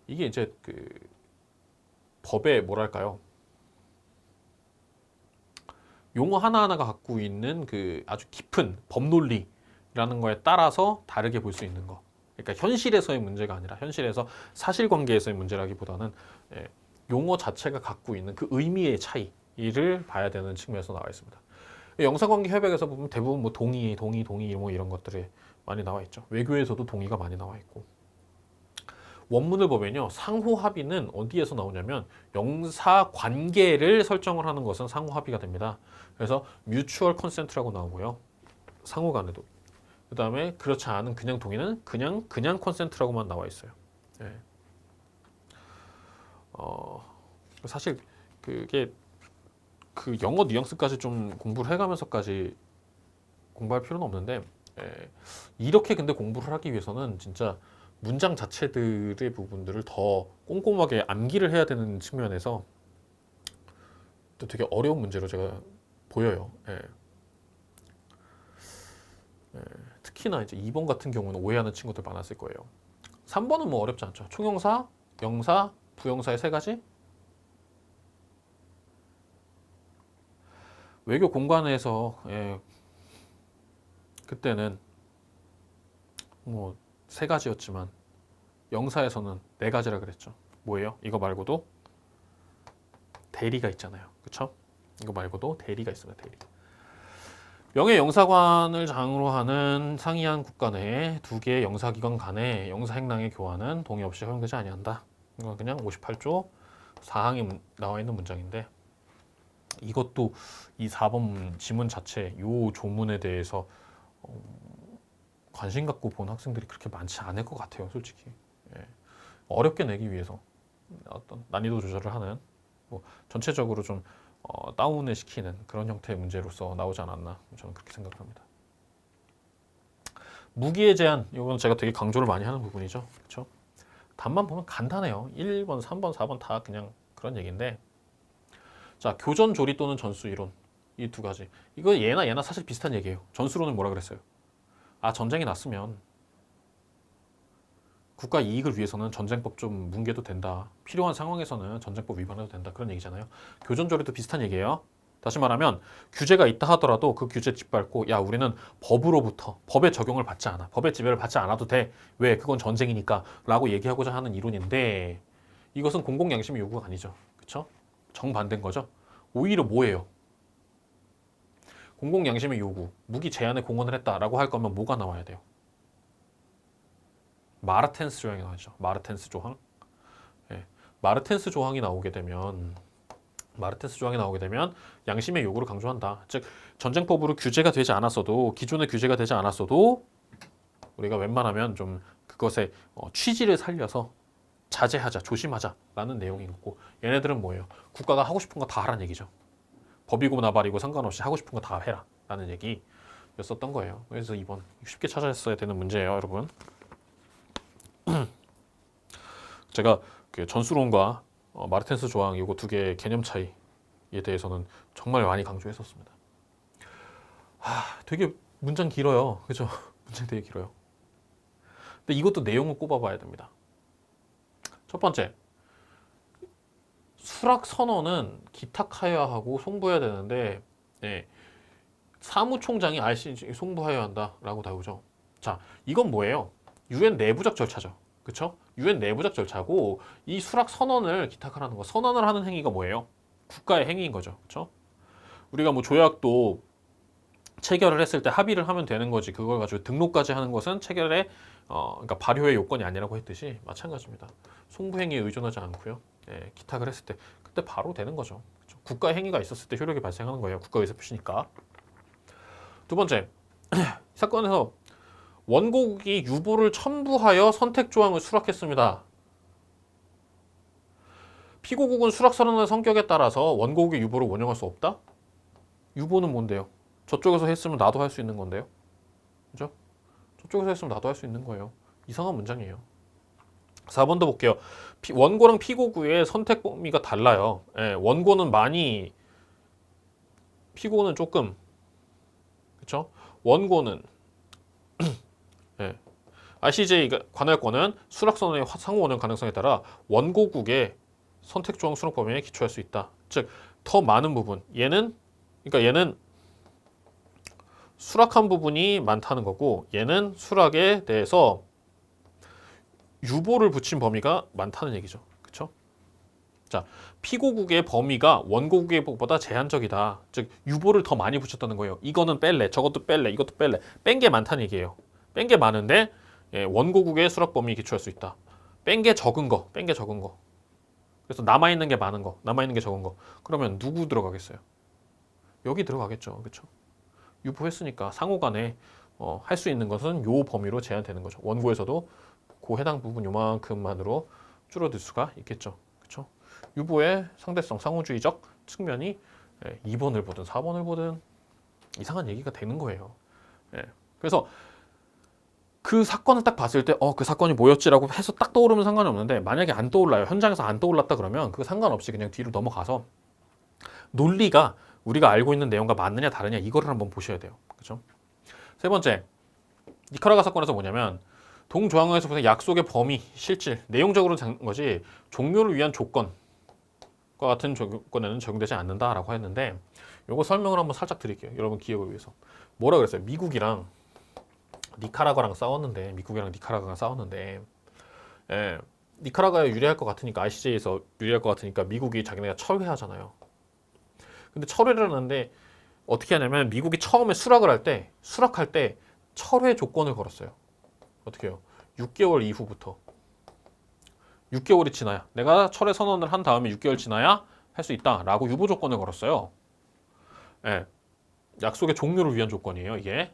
이게 이제 그 법의 뭐랄까요? 용어 하나하나가 갖고 있는 그 아주 깊은 법 논리라는 거에 따라서 다르게 볼 수 있는 거. 그러니까 현실에서의 문제가 아니라 현실에서 사실관계에서의 문제라기보다는 용어 자체가 갖고 있는 그 의미의 차이를 봐야 되는 측면에서 나와 있습니다. 영사관계 협약에서 보면 대부분 뭐 동의 뭐 이런 것들이 많이 나와 있죠. 외교에서도 동의가 많이 나와 있고. 원문을 보면요. 상호 합의는 어디에서 나오냐면 영사 관계를 설정을 하는 것은 상호 합의가 됩니다. 그래서 mutual consent라고 나오고요. 상호 간에도. 그다음에 그렇지 않은 그냥 동의는 그냥 consent라고만 나와 있어요. 예. 사실 그게 그 영어 뉘앙스까지 좀 공부를 해가면서까지 공부할 필요는 없는데 이렇게 근데 공부를 하기 위해서는 진짜 문장 자체들의 부분들을 더 꼼꼼하게 암기를 해야 되는 측면에서 또 되게 어려운 문제로 제가 보여요. 특히나 이제 2번 같은 경우는 오해하는 친구들 많았을 거예요. 3번은 뭐 어렵지 않죠. 총영사, 영사, 부영사의 세 가지. 외교 공간에서 그때는 뭐 세 가지였지만 영사에서는 네 가지라 그랬죠. 뭐예요? 이거 말고도 대리가 있잖아요. 그렇죠? 이거 말고도 대리가 있습니다. 대리. 명예 영사관을 장으로 하는 상이한 국가 내에 두 개의 영사기관 간의 영사행랑의 교환은 동의 없이 허용되지 아니한다. 이건 그냥 58조 4항에 나와 있는 문장인데 이것도 이 4번 지문 자체 요 조문에 대해서 관심 갖고 본 학생들이 그렇게 많지 않을 것 같아요, 솔직히. 어렵게 내기 위해서 어떤 난이도 조절을 하는 뭐 전체적으로 좀 다운을 시키는 그런 형태의 문제로서 나오지 않았나 저는 그렇게 생각합니다. 무기의 제한 이건 제가 되게 강조를 많이 하는 부분이죠, 그렇죠? 답만 보면 간단해요. 1번, 3번, 4번 다 그냥 그런 얘기인데 자 교전 조리 또는 전수 이론 이 두 가지 이거 얘나 사실 비슷한 얘기예요. 전수론은 뭐라 그랬어요? 전쟁이 났으면 국가 이익을 위해서는 전쟁법 좀 뭉개도 된다. 필요한 상황에서는 전쟁법 위반해도 된다. 그런 얘기잖아요. 교전조리도 비슷한 얘기예요. 다시 말하면 규제가 있다 하더라도 그 규제 짓밟고 야 우리는 법으로부터 법의 적용을 받지 않아. 법의 지배를 받지 않아도 돼. 왜? 그건 전쟁이니까 라고 얘기하고자 하는 이론인데 이것은 공공양심의 요구가 아니죠. 그렇죠? 정반대인 거죠. 오히려 뭐예요? 공공양심의 요구, 무기 제한에 공헌을 했다라고 할 거면 뭐가 나와야 돼요? 마르텐스 조항이 나오죠. 마르텐스 조항. 마르텐스 조항이 나오게 되면 양심의 요구를 강조한다. 즉 전쟁법으로 규제가 되지 않았어도 기존의 규제가 되지 않았어도 우리가 웬만하면 좀 그것의 취지를 살려서 자제하자, 조심하자라는 내용인 거고 얘네들은 뭐예요? 국가가 하고 싶은 거 다 하라는 얘기죠. 법이고 나발이고 상관없이 하고 싶은 거 다 해라 라는 얘기였었던 거예요. 그래서 이번 쉽게 찾아냈어야 되는 문제예요, 여러분. 제가 그 전수론과 마르텐스 조항 이거 두 개의 개념 차이에 대해서는 정말 많이 강조했었습니다. 되게 문장 길어요. 그죠? 문장 되게 길어요. 근데 이것도 내용을 꼽아봐야 됩니다. 첫 번째, 수락 선언은 기탁하여야 하고 송부해야 되는데 예, 사무총장이 RCG에 송부하여야 한다라고 나오죠. 자, 이건 뭐예요? UN 내부적 절차죠. 그렇죠? UN 내부적 절차고 이 수락 선언을 기탁하라는 거. 선언을 하는 행위가 뭐예요? 국가의 행위인 거죠. 그렇죠? 우리가 뭐 조약도 체결을 했을 때 합의를 하면 되는 거지. 그걸 가지고 등록까지 하는 것은 체결의 그러니까 발효의 요건이 아니라고 했듯이 마찬가지입니다. 송부 행위에 의존하지 않고요. 예, 기탁을 했을 때 그때 바로 되는 거죠. 그렇죠? 국가 행위가 있었을 때 효력이 발생하는 거예요. 국가 의사 표시니까. 두 번째, 이 사건에서 원고국이 유보를 첨부하여 선택 조항을 수락했습니다. 피고국은 수락 선언의 성격에 따라서 원고국의 유보를 원용할 수 없다? 유보는 뭔데요? 저쪽에서 했으면 나도 할 수 있는 건데요. 그죠? 저쪽에서 했으면 나도 할 수 있는 거예요. 이상한 문장이에요. 4번도 볼게요. 원고랑 피고국의 선택 범위가 달라요. 예, 원고는 많이, 피고는 조금. 그렇죠? 원고는 예, RCJ 관할권은 수락선언의 상호 원형 가능성에 따라 원고국의 선택 조항 수락 범위에 기초할 수 있다. 즉, 더 많은 부분. 그러니까 얘는 수락한 부분이 많다는 거고, 얘는 수락에 대해서 유보를 붙인 범위가 많다는 얘기죠. 그렇죠? 자, 피고국의 범위가 원고국의 법보다 제한적이다. 즉, 유보를 더 많이 붙였다는 거예요. 이거는 뺄래, 저것도 뺄래, 이것도 뺄래. 뺀 게 많다는 얘기예요. 뺀 게 많은데 예, 원고국의 수락 범위에 기초할 수 있다. 뺀 게 적은 거. 그래서 남아있는 게 많은 거, 남아있는 게 적은 거. 그러면 누구 들어가겠어요? 여기 들어가겠죠. 그렇죠? 유보했으니까 상호간에 할 수 있는 것은 요 범위로 제한되는 거죠. 원고에서도 그 해당 부분 요만큼만으로 줄어들 수가 있겠죠. 그렇죠? 유보의 상대성, 상호주의적 측면이 2번을 보든 4번을 보든 이상한 얘기가 되는 거예요. 예. 그래서 그 사건을 딱 봤을 때 그 사건이 뭐였지라고 해서 딱 떠오르면 상관이 없는데, 만약에 안 떠올라요. 현장에서 안 떠올랐다 그러면 그거 상관없이 그냥 뒤로 넘어가서 논리가 우리가 알고 있는 내용과 맞느냐 다르냐 이거를 한번 보셔야 돼요. 그렇죠? 세 번째, 니카라과 사건에서 뭐냐면 동조항에서 보면 약속의 범위, 실질, 내용적으로는 작은 거지 종료를 위한 조건과 같은 조건에는 적용되지 않는다라고 했는데, 요거 설명을 한번 살짝 드릴게요. 여러분 기억을 위해서. 뭐라 그랬어요? 미국이랑 니카라과랑 싸웠는데 예, 니카라과에 유리할 것 같으니까, ICJ에서 유리할 것 같으니까 미국이 자기네가 철회하잖아요. 근데 철회를 하는데 어떻게 하냐면 미국이 처음에 수락할 때 철회 조건을 걸었어요. 어떻게 해요? 6개월 이후부터 6개월이 지나야, 내가 철회 선언을 한 다음에 6개월 지나야 할 수 있다라고 유보 조건을 걸었어요. 예, 약속의 종료를 위한 조건이에요. 이게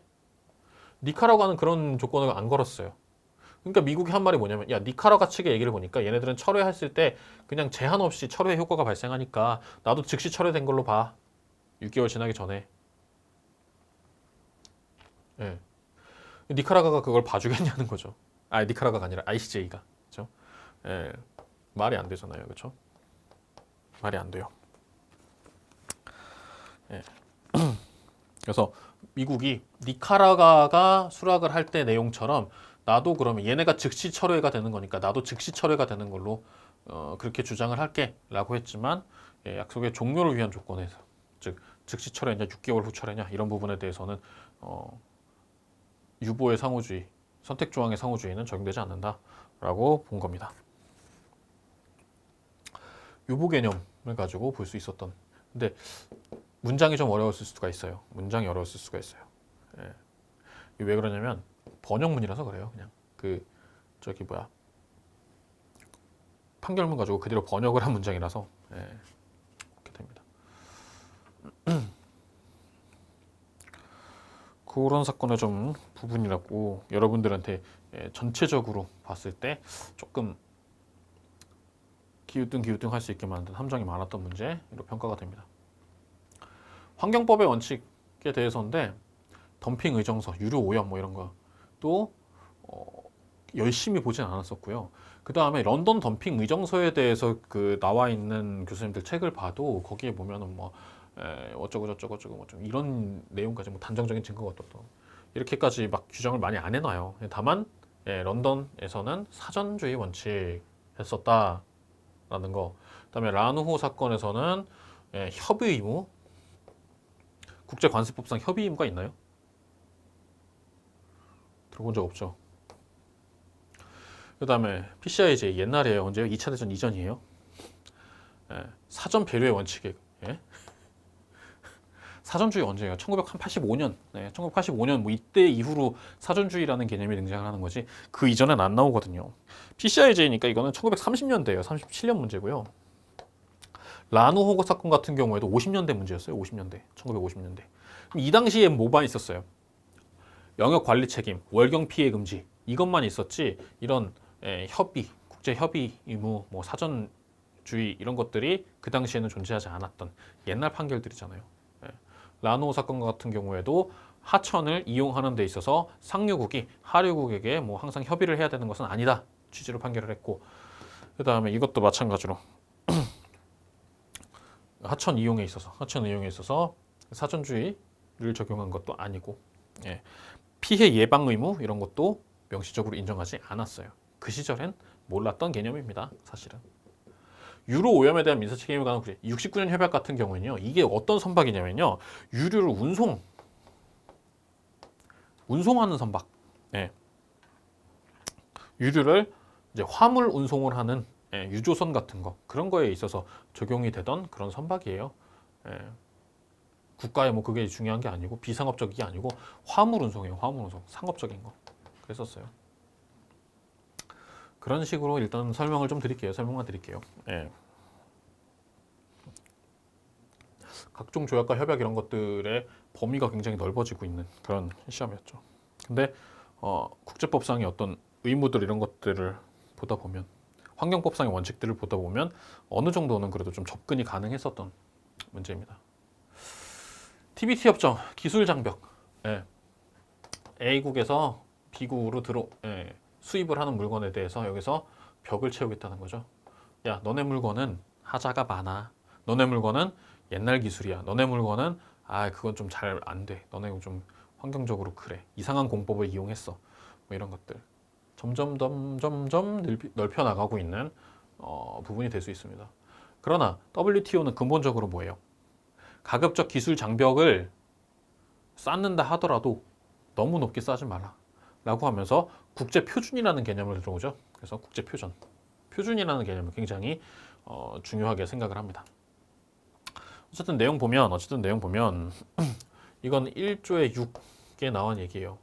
니카라과는 그런 조건을 안 걸었어요. 그러니까 미국이 한 말이 뭐냐면, 야, 니카라과 측의 얘기를 보니까 얘네들은 철회했을 때 그냥 제한 없이 철회 효과가 발생하니까 나도 즉시 철회된 걸로 봐. 6개월 지나기 전에. 예. 니카라과가 그걸 봐주겠냐는 거죠. 니카라과가 아니라 ICJ가. 그렇죠? 예. 말이 안 되잖아요. 그렇죠? 말이 안 돼요. 예. 그래서 미국이 니카라과가 수락을 할 때 내용처럼 나도 그러면 얘네가 즉시 철회가 되는 거니까 나도 즉시 철회가 되는 걸로 그렇게 주장을 할게 라고 했지만, 예, 약속의 종료를 위한 조건에서, 즉 즉시 철회냐 6개월 후 철회냐 이런 부분에 대해서는 유보의 상호주의, 선택조항의 상호주의는 적용되지 않는다라고 본 겁니다. 유보 개념을 가지고 볼 수 있었던, 근데 문장이 좀 어려웠을 수가 있어요. 예. 왜 그러냐면 번역문이라서 그래요. 그냥 판결문 가지고 그대로 번역을 한 문장이라서 그렇게 됩니다. 그런 사건의 좀 부분이라고 여러분들한테 전체적으로 봤을 때 조금 기우뚱 할 수 있게 만든 함정이 많았던 문제로 평가가 됩니다. 환경법의 원칙에 대해서인데, 덤핑 의정서, 유료 오염 뭐 이런 것도 열심히 보진 않았었고요. 그 다음에 런던 덤핑 의정서에 대해서 그 나와 있는 교수님들 책을 봐도 거기에 보면은 뭐 어쩌고 뭐 좀 이런 내용까지 뭐 단정적인 증거가 어떻고 이렇게까지 막 규정을 많이 안 해놔요. 다만 런던에서는 사전주의 원칙 했었다라고 거. 그다음에 란호 사건에서는 협의 의무. 국제관세법상 협의 의무가 있나요? 들어본 적 없죠. 그다음에 PCIJ 옛날에 언제요? 2차 대전 이전이에요. 사전 배려의 원칙에 사전주의 언제예요? 1985년. 1985년 뭐 이때 이후로 사전주의라는 개념이 등장을 하는 거지. 그 이전엔 안 나오거든요. PCIJ니까 이거는 1930년대예요. 37년 문제고요. 라노 호거 사건 같은 경우에도 50년대 문제였어요. 50년대. 1950년대. 이 당시에 뭐만 있었어요? 영역 관리 책임, 월경 피해 금지 이것만 있었지 이런 협의, 국제 협의 의무, 뭐 사전주의 이런 것들이 그 당시에는 존재하지 않았던 옛날 판결들이잖아요. 라노 사건 같은 경우에도 하천을 이용하는 데 있어서 상류국이 하류국에게 뭐 항상 협의를 해야 되는 것은 아니다 취지로 판결을 했고, 그 다음에 이것도 마찬가지로 하천 이용에 있어서 사전주의를 적용한 것도 아니고, 피해 예방 의무 이런 것도 명시적으로 인정하지 않았어요. 그 시절엔 몰랐던 개념입니다. 사실은. 유로 오염에 대한 민사 책임을 가는 69년 협약 같은 경우에는요. 이게 어떤 선박이냐면요. 유류를 운송하는 선박. 유류를 이제 화물 운송을 하는 유조선 같은 거 그런 거에 있어서 적용이 되던 그런 선박이에요. 국가에 뭐 그게 중요한 게 아니고 비상업적이 아니고 화물 운송이에요. 화물 운송 상업적인 거 그랬었어요. 그런 식으로 일단 설명만 드릴게요. 각종 조약과 협약 이런 것들의 범위가 굉장히 넓어지고 있는 그런 시험이었죠. 근데 국제법상의 어떤 의무들 이런 것들을 보다 보면, 환경법상의 원칙들을 보다 보면 어느 정도는 그래도 좀 접근이 가능했었던 문제입니다. TBT 협정, 기술 장벽. A국에서 B국으로 수입을 하는 물건에 대해서 여기서 벽을 채우겠다는 거죠. 야, 너네 물건은 하자가 많아. 너네 물건은 옛날 기술이야. 너네 물건은 그건 좀 잘 안 돼. 너네 좀 환경적으로 그래. 이상한 공법을 이용했어. 뭐 이런 것들. 점점 넓혀 나가고 있는 부분이 될 수 있습니다. 그러나 WTO는 근본적으로 뭐예요? 가급적 기술 장벽을 쌓는다 하더라도 너무 높게 쌓지 마라 라고 하면서 국제 표준이라는 개념을 들어오죠. 그래서 국제 표준이라는 개념을 굉장히 중요하게 생각을 합니다. 어쨌든 내용 보면 이건 1조의 6에 나온 얘기예요.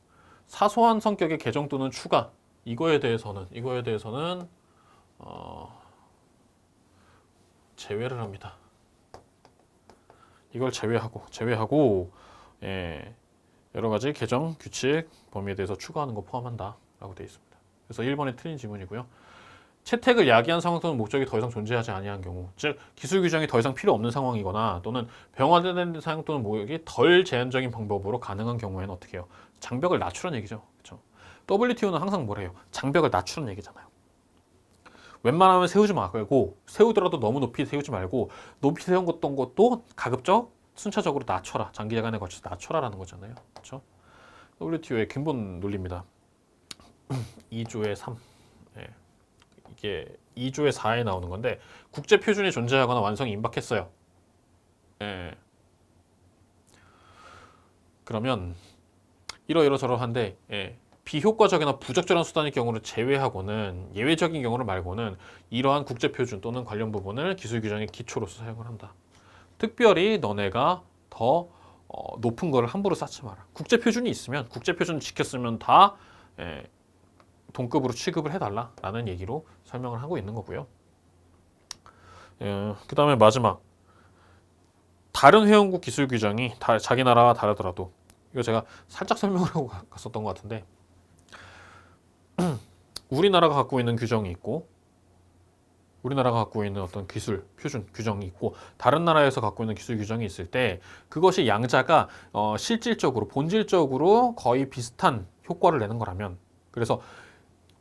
사소한 성격의 개정 또는 추가 이거에 대해서는 제외를 합니다. 이걸 제외하고 여러 가지 개정, 규칙, 범위에 대해서 추가하는 거 포함한다라고 되어 있습니다. 그래서 1번이 틀린 지문이고요. 채택을 야기한 상황 또는 목적이 더 이상 존재하지 아니한 경우, 즉 기술 규정이 더 이상 필요 없는 상황이거나 또는 병화된 사용 또는 목적이 덜 제한적인 방법으로 가능한 경우에는 어떻게 해요? 장벽을 낮추라는 얘기죠. 그렇죠? WTO는 항상 뭐래요? 장벽을 낮추는 얘기잖아요. 웬만하면 세우지 말고, 세우더라도 너무 높이 세우지 말고, 높이 세운 것도 가급적 순차적으로 낮춰라. 장기간에 걸쳐서 낮춰라라는 거잖아요. 그렇죠? WTO의 근본 논리입니다. 2조의 3. 이게 2조의 4에 나오는 건데, 국제 표준이 존재하거나 완성이 임박했어요. 그러면 이러저러한데 비효과적이나 부적절한 수단의 경우를 제외하고는, 예외적인 경우를 말고는 이러한 국제 표준 또는 관련 부분을 기술 규정의 기초로서 사용을 한다. 특별히 너네가 더 높은 거를 함부로 쌓지 마라. 국제 표준이 있으면, 국제 표준을 지켰으면 다 동급으로 취급을 해달라라는 얘기로 설명을 하고 있는 거고요. 그 다음에 마지막, 다른 회원국 기술 규정이 자기 나라와 다르더라도, 이거 제가 살짝 설명을 하고 갔었던 것 같은데, 우리나라가 갖고 있는 규정이 있고, 우리나라가 갖고 있는 어떤 기술 표준 규정이 있고, 다른 나라에서 갖고 있는 기술 규정이 있을 때 그것이 양자가 실질적으로 본질적으로 거의 비슷한 효과를 내는 거라면, 그래서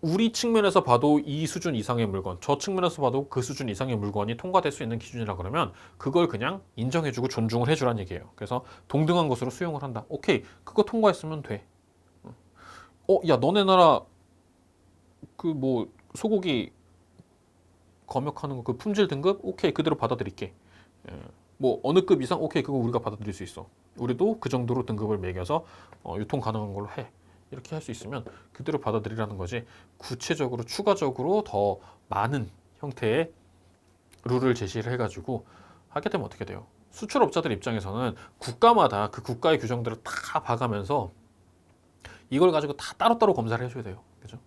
우리 측면에서 봐도 이 수준 이상의 물건, 저 측면에서 봐도 그 수준 이상의 물건이 통과될 수 있는 기준이라 그러면 그걸 그냥 인정해주고 존중을 해주라는 얘기예요. 그래서 동등한 것으로 수용을 한다. 오케이, 그거 통과했으면 돼. 야, 너네 나라 그 뭐 소고기 검역하는 거, 그 품질 등급 오케이 그대로 받아들일게. 뭐 어느 급 이상 오케이 그거 우리가 받아들일 수 있어. 우리도 그 정도로 등급을 매겨서 유통 가능한 걸로 해. 이렇게 할 수 있으면 그대로 받아들이라는 거지. 구체적으로 추가적으로 더 많은 형태의 룰을 제시를 해가지고 하게 되면 어떻게 돼요? 수출업자들 입장에서는 국가마다 그 국가의 규정들을 다 봐가면서 이걸 가지고 다 따로따로 검사를 해줘야 돼요. 그죠?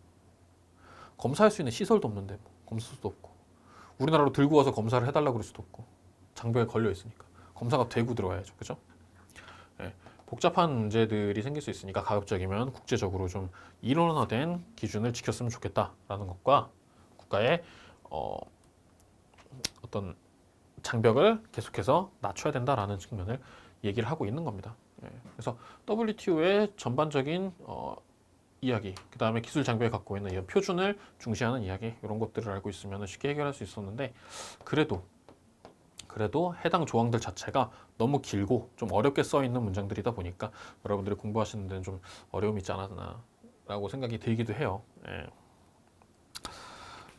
검사할 수 있는 시설도 없는데 뭐 검사소도 없고 우리나라로 들고 와서 검사를 해달라고 그럴 수도 없고 장벽에 걸려 있으니까 검사가 되고 들어와야죠. 그죠? 네, 복잡한 문제들이 생길 수 있으니까 가급적이면 국제적으로 좀 일원화된 기준을 지켰으면 좋겠다라는 것과 국가의 어떤 장벽을 계속해서 낮춰야 된다라는 측면을 얘기를 하고 있는 겁니다. 그래서 WTO의 전반적인 이야기, 그 다음에 기술 장벽이 갖고 있는 이 표준을 중시하는 이야기, 이런 것들을 알고 있으면 쉽게 해결할 수 있었는데 그래도 해당 조항들 자체가 너무 길고 좀 어렵게 써 있는 문장들이다 보니까 여러분들이 공부하시는 데는 좀 어려움이 있지 않았나라고 생각이 들기도 해요.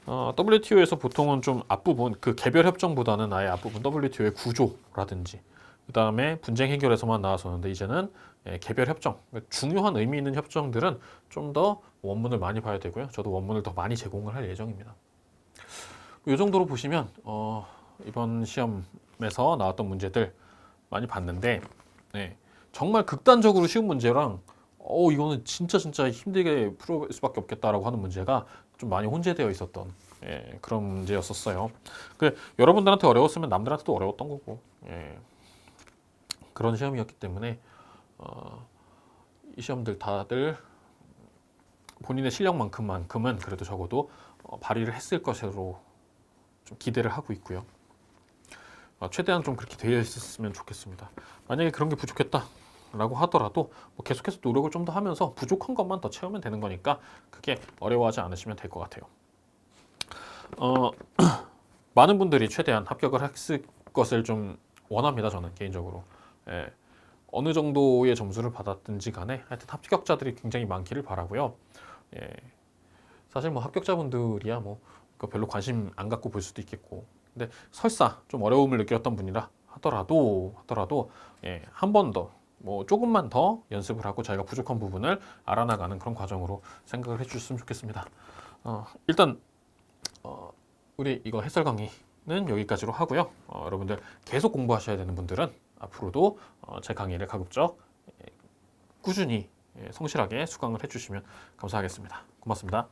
WTO에서 보통은 좀 앞부분, 그 개별 협정보다는 아예 앞부분 WTO의 구조라든지 그 다음에 분쟁 해결에서만 나왔었는데 이제는 개별 협정, 중요한 의미 있는 협정들은 좀 더 원문을 많이 봐야 되고요. 저도 원문을 더 많이 제공을 할 예정입니다. 이 정도로 보시면 이번 시험에서 나왔던 문제들 많이 봤는데 정말 극단적으로 쉬운 문제랑 이거는 진짜 힘들게 풀을 수밖에 없겠다라고 하는 문제가 좀 많이 혼재되어 있었던 그런 문제였었어요. 여러분들한테 어려웠으면 남들한테도 어려웠던 거고 그런 시험이었기 때문에 이 시험들 다들 본인의 실력만큼은 그래도 적어도 발휘를 했을 것으로 좀 기대를 하고 있고요. 최대한 좀 그렇게 되어 있었으면 좋겠습니다. 만약에 그런 게 부족했다라고 하더라도 뭐 계속해서 노력을 좀 더 하면서 부족한 것만 더 채우면 되는 거니까 크게 어려워하지 않으시면 될 것 같아요. 많은 분들이 최대한 합격을 했을 것을 좀 원합니다. 저는 개인적으로. 어느 정도의 점수를 받았든지 간에 하여튼 합격자들이 굉장히 많기를 바라고요. 사실 뭐 합격자분들이야 뭐 별로 관심 안 갖고 볼 수도 있겠고 근데 설사 좀 어려움을 느꼈던 분이라 하더라도 한 번 더 뭐 조금만 더 연습을 하고 자기가 부족한 부분을 알아나가는 그런 과정으로 생각을 해주셨으면 좋겠습니다. 일단 우리 이거 해설 강의는 여기까지로 하고요. 여러분들 계속 공부하셔야 되는 분들은 앞으로도 제 강의를 가급적 꾸준히 성실하게 수강을 해주시면 감사하겠습니다. 고맙습니다.